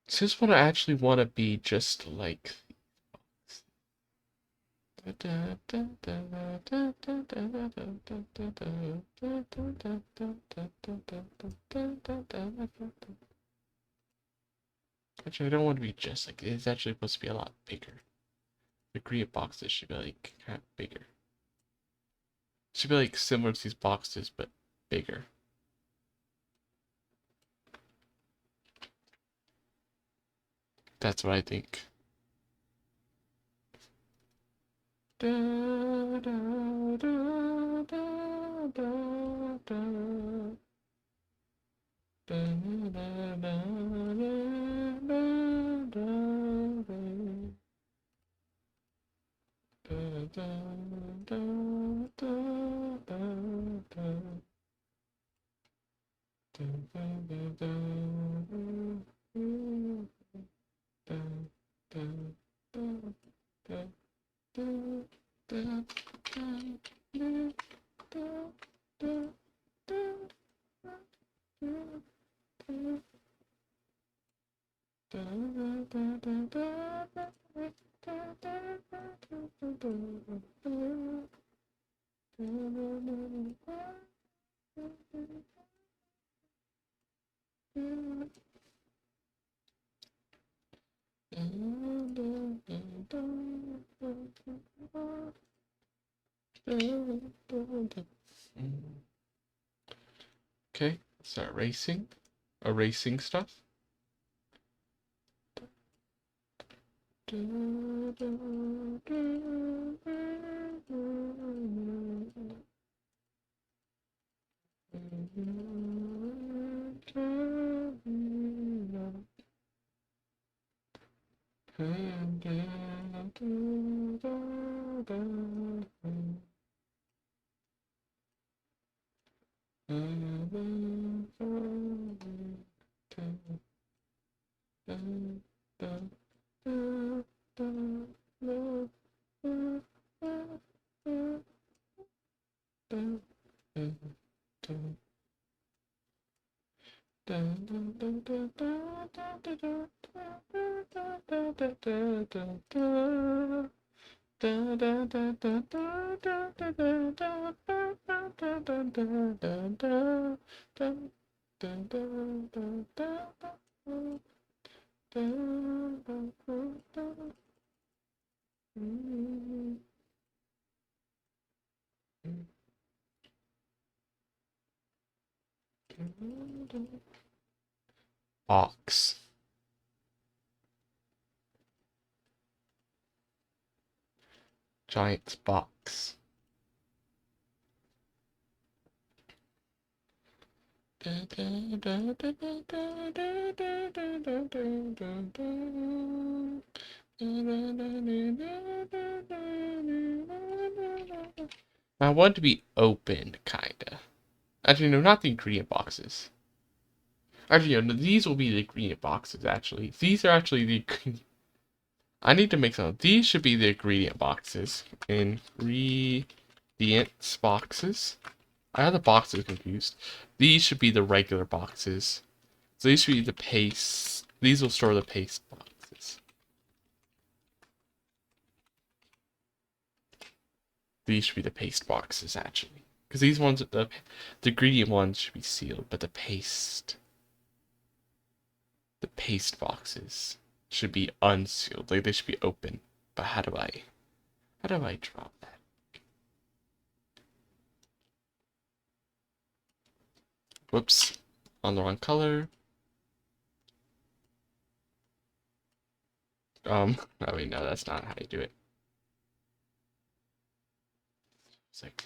This is what I actually want to be just like. Actually, I don't want to be just like it's actually supposed to be a lot bigger. The green boxes should be like kind of bigger. Should be like similar to these boxes, but bigger. That's what I think. Okay, start erasing stuff. Box. Giant box. I want to be open, kinda. Actually, no, not the ingredient boxes. Actually, no, these will be the ingredient boxes, actually. These are actually the ingredient. I need to make some. These should be the ingredient boxes. Ingredients boxes. I have the boxes confused. These should be the regular boxes. So these should be the paste. These will store the paste boxes. These should be the paste boxes, actually. Because these ones, the ingredient ones should be sealed, but the paste boxes should be unsealed. Like they should be open. But how do I drop that? Whoops. On the wrong color. Oh wait, no, that's not how you do it. It's like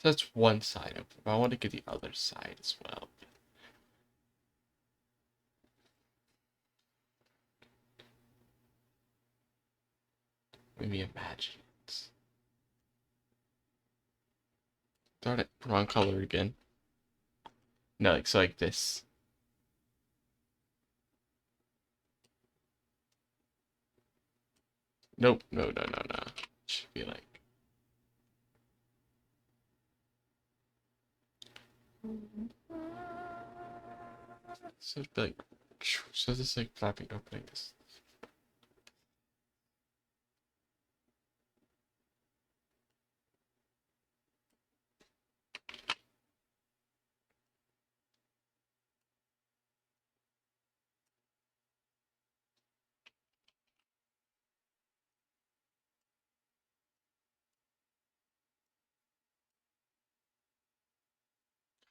that's one side open, but I want to get the other side as well. Maybe imagine it. Darn it, wrong color again. No, like so like this. Nope, no. Should be like. So it'd be like. So this like flapping opening this.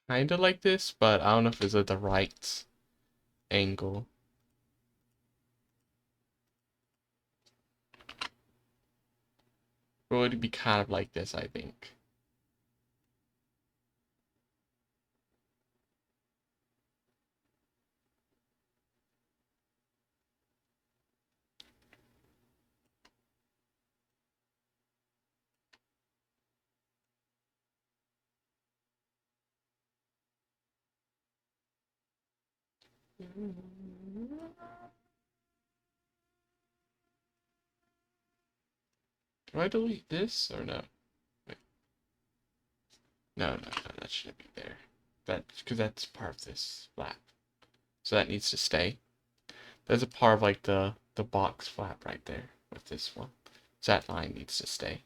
Kinda like this, but I don't know if it's at the right angle. But it would be kind of like this, I think. Do I delete this or no? Wait. No, that shouldn't be there. Because that's part of this flap. So that needs to stay. There's a part of like the box flap right there with this one. So that line needs to stay.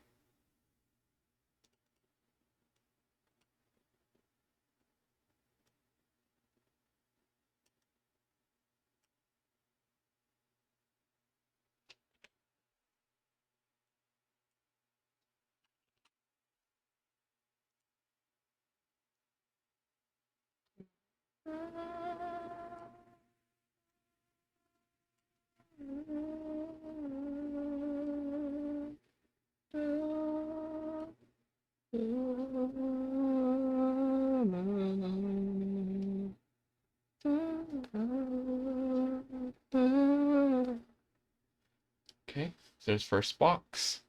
Okay, so there's first box.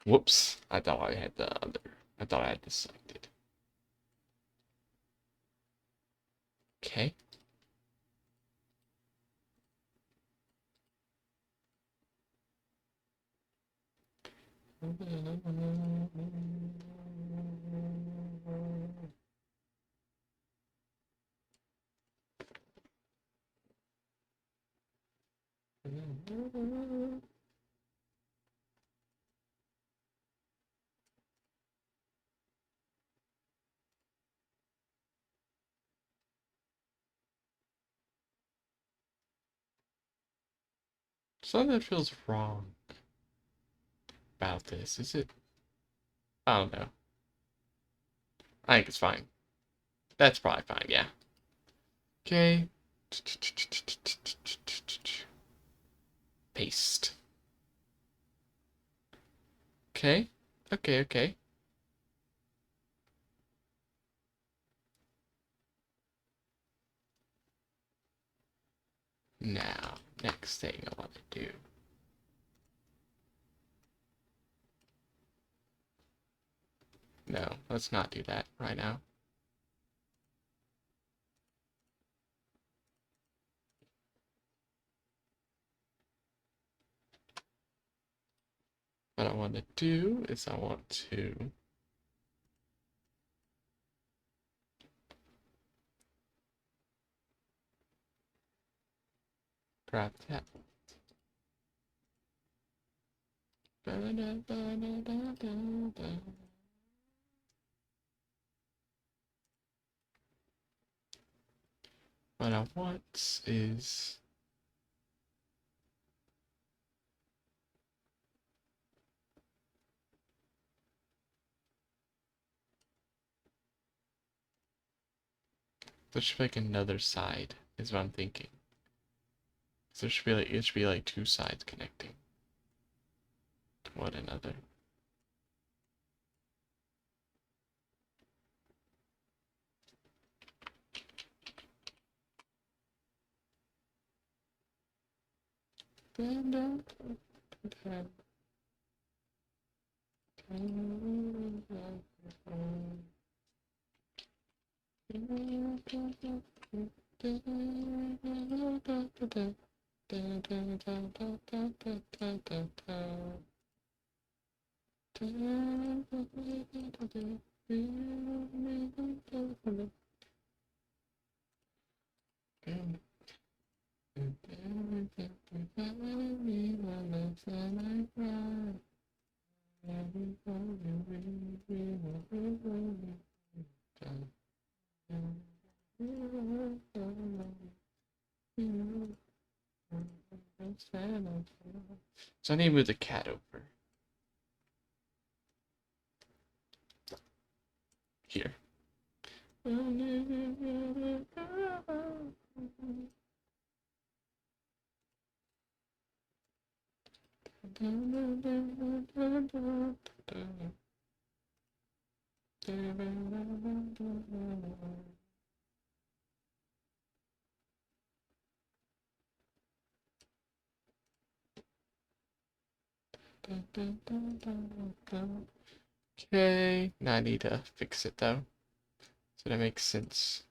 Whoops, I thought I had the other. I thought I had this selected. Okay. something that feels wrong about this. Is it? I don't know. I think it's fine. That's probably fine, yeah. Okay. Paste. Okay. Okay. Now, next thing I want to do. No, let's not do that right now. What I want to do is I want to grab that. What I want is there should be like another side is what I'm thinking. So it should be like two sides connecting to one another. So I need to move the cat over. Here. Okay, now I need to fix it though, so that makes sense.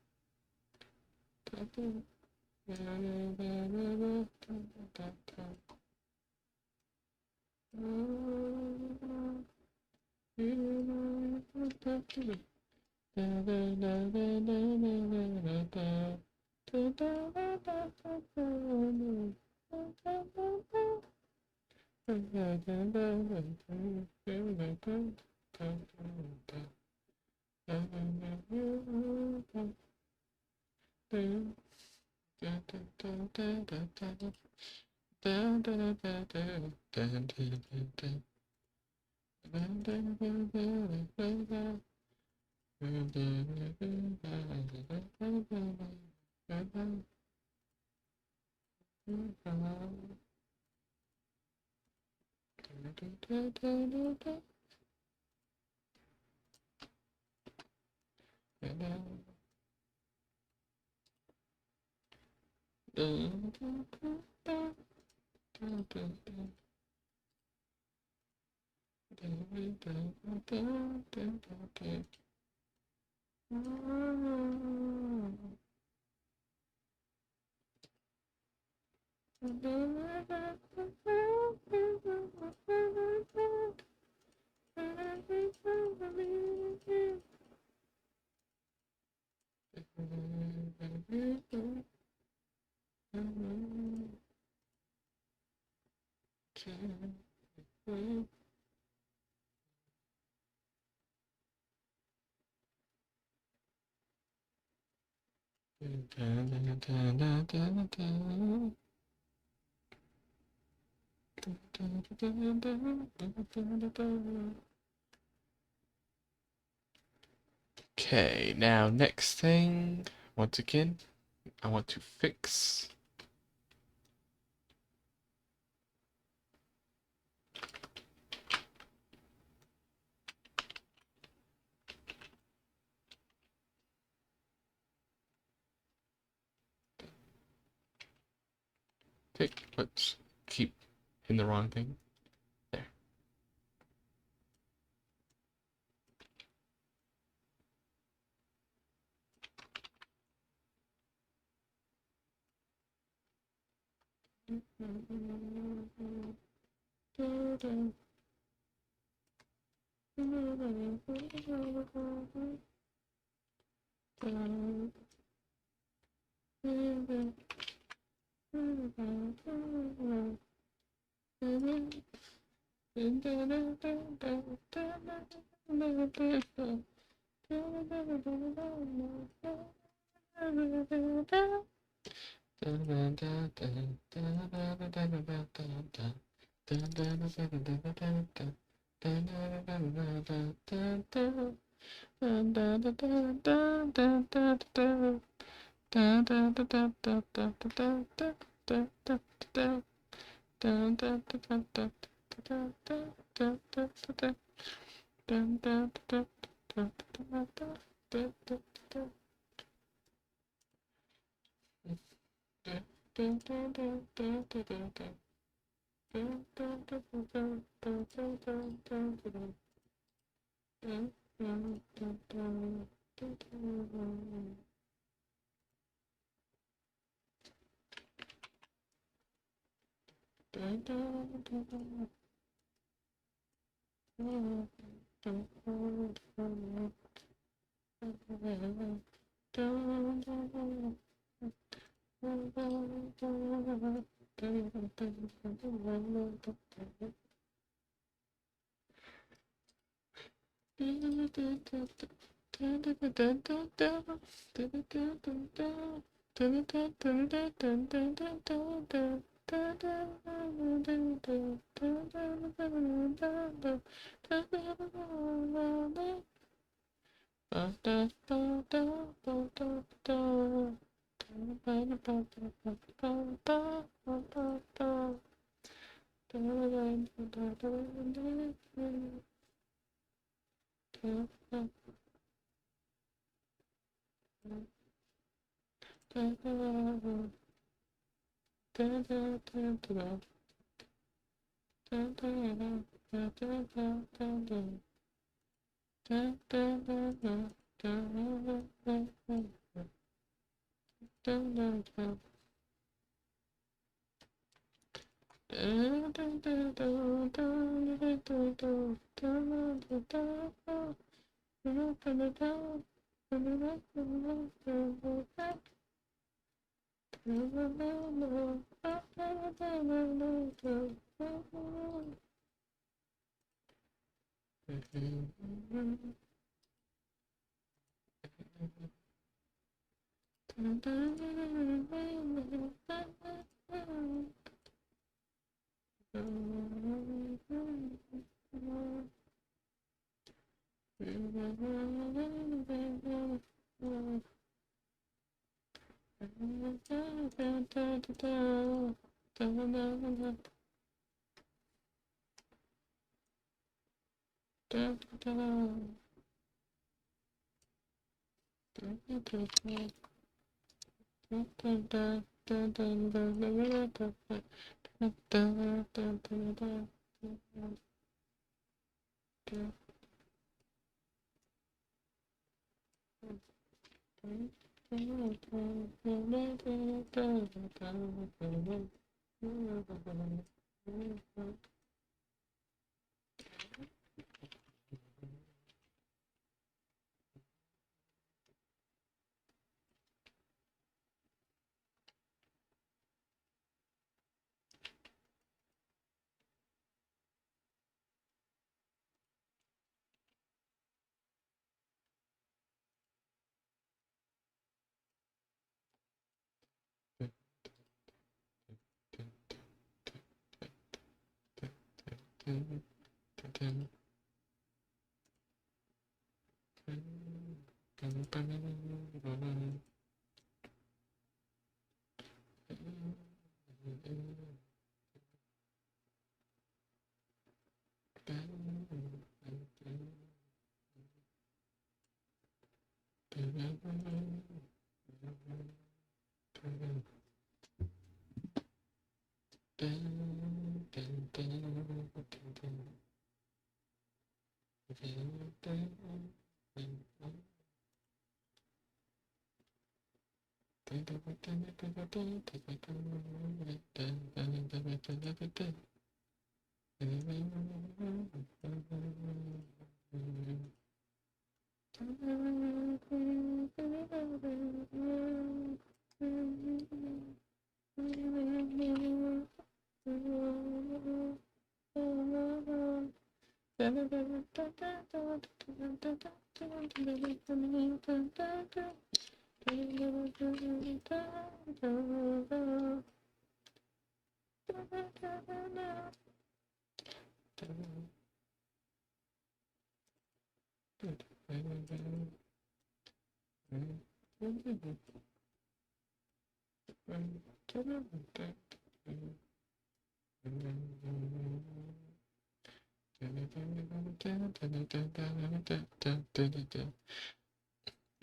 Okay, now next thing, once again, I want to fix let's keep in the wrong thing. There.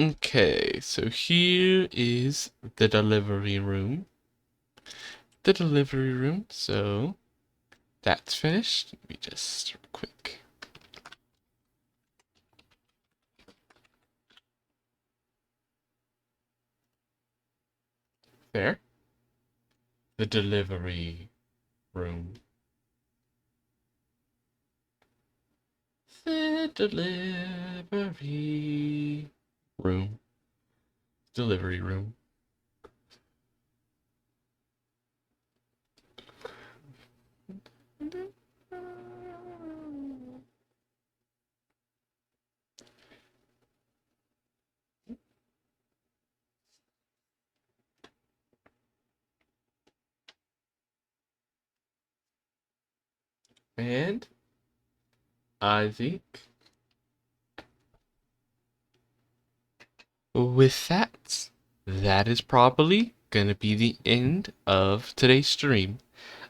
Okay, so here is the delivery room. The delivery room, so that's finished. Let me just quick. There. The delivery room. The delivery room. Delivery room. And I think with that, that is probably gonna be the end of today's stream.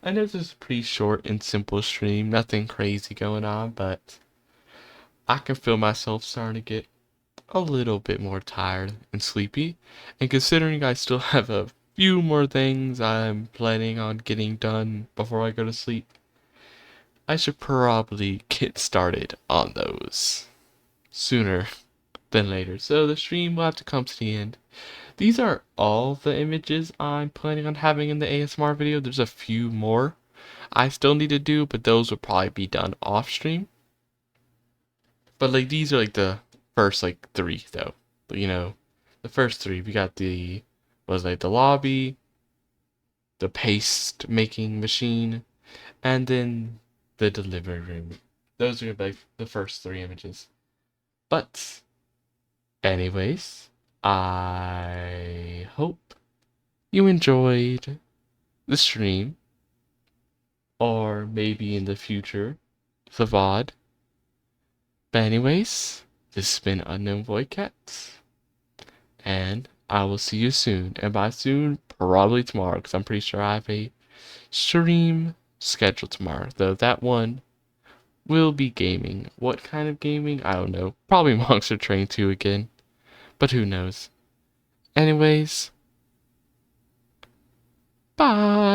I know this is a pretty short and simple stream, nothing crazy going on, but I can feel myself starting to get a little bit more tired and sleepy. And considering I still have a few more things I'm planning on getting done before I go to sleep, I should probably get started on those sooner than later. So the stream will have to come to the end. These are all the images I'm planning on having in the ASMR video. There's a few more I still need to do, but those will probably be done off stream. But like these are like the first like three though. You know, the first three. We got the was like the lobby, the paste making machine, and then the delivery room. Those are like the first three images. But anyways, I hope you enjoyed the stream, or maybe in the future, the VOD. But anyways, this has been Unknown Void Cats, and I will see you soon. And by soon, probably tomorrow, because I'm pretty sure I have a stream scheduled tomorrow. Though that one will be gaming. What kind of gaming? I don't know. Probably Monster Train 2 again. But who knows? Anyways, bye!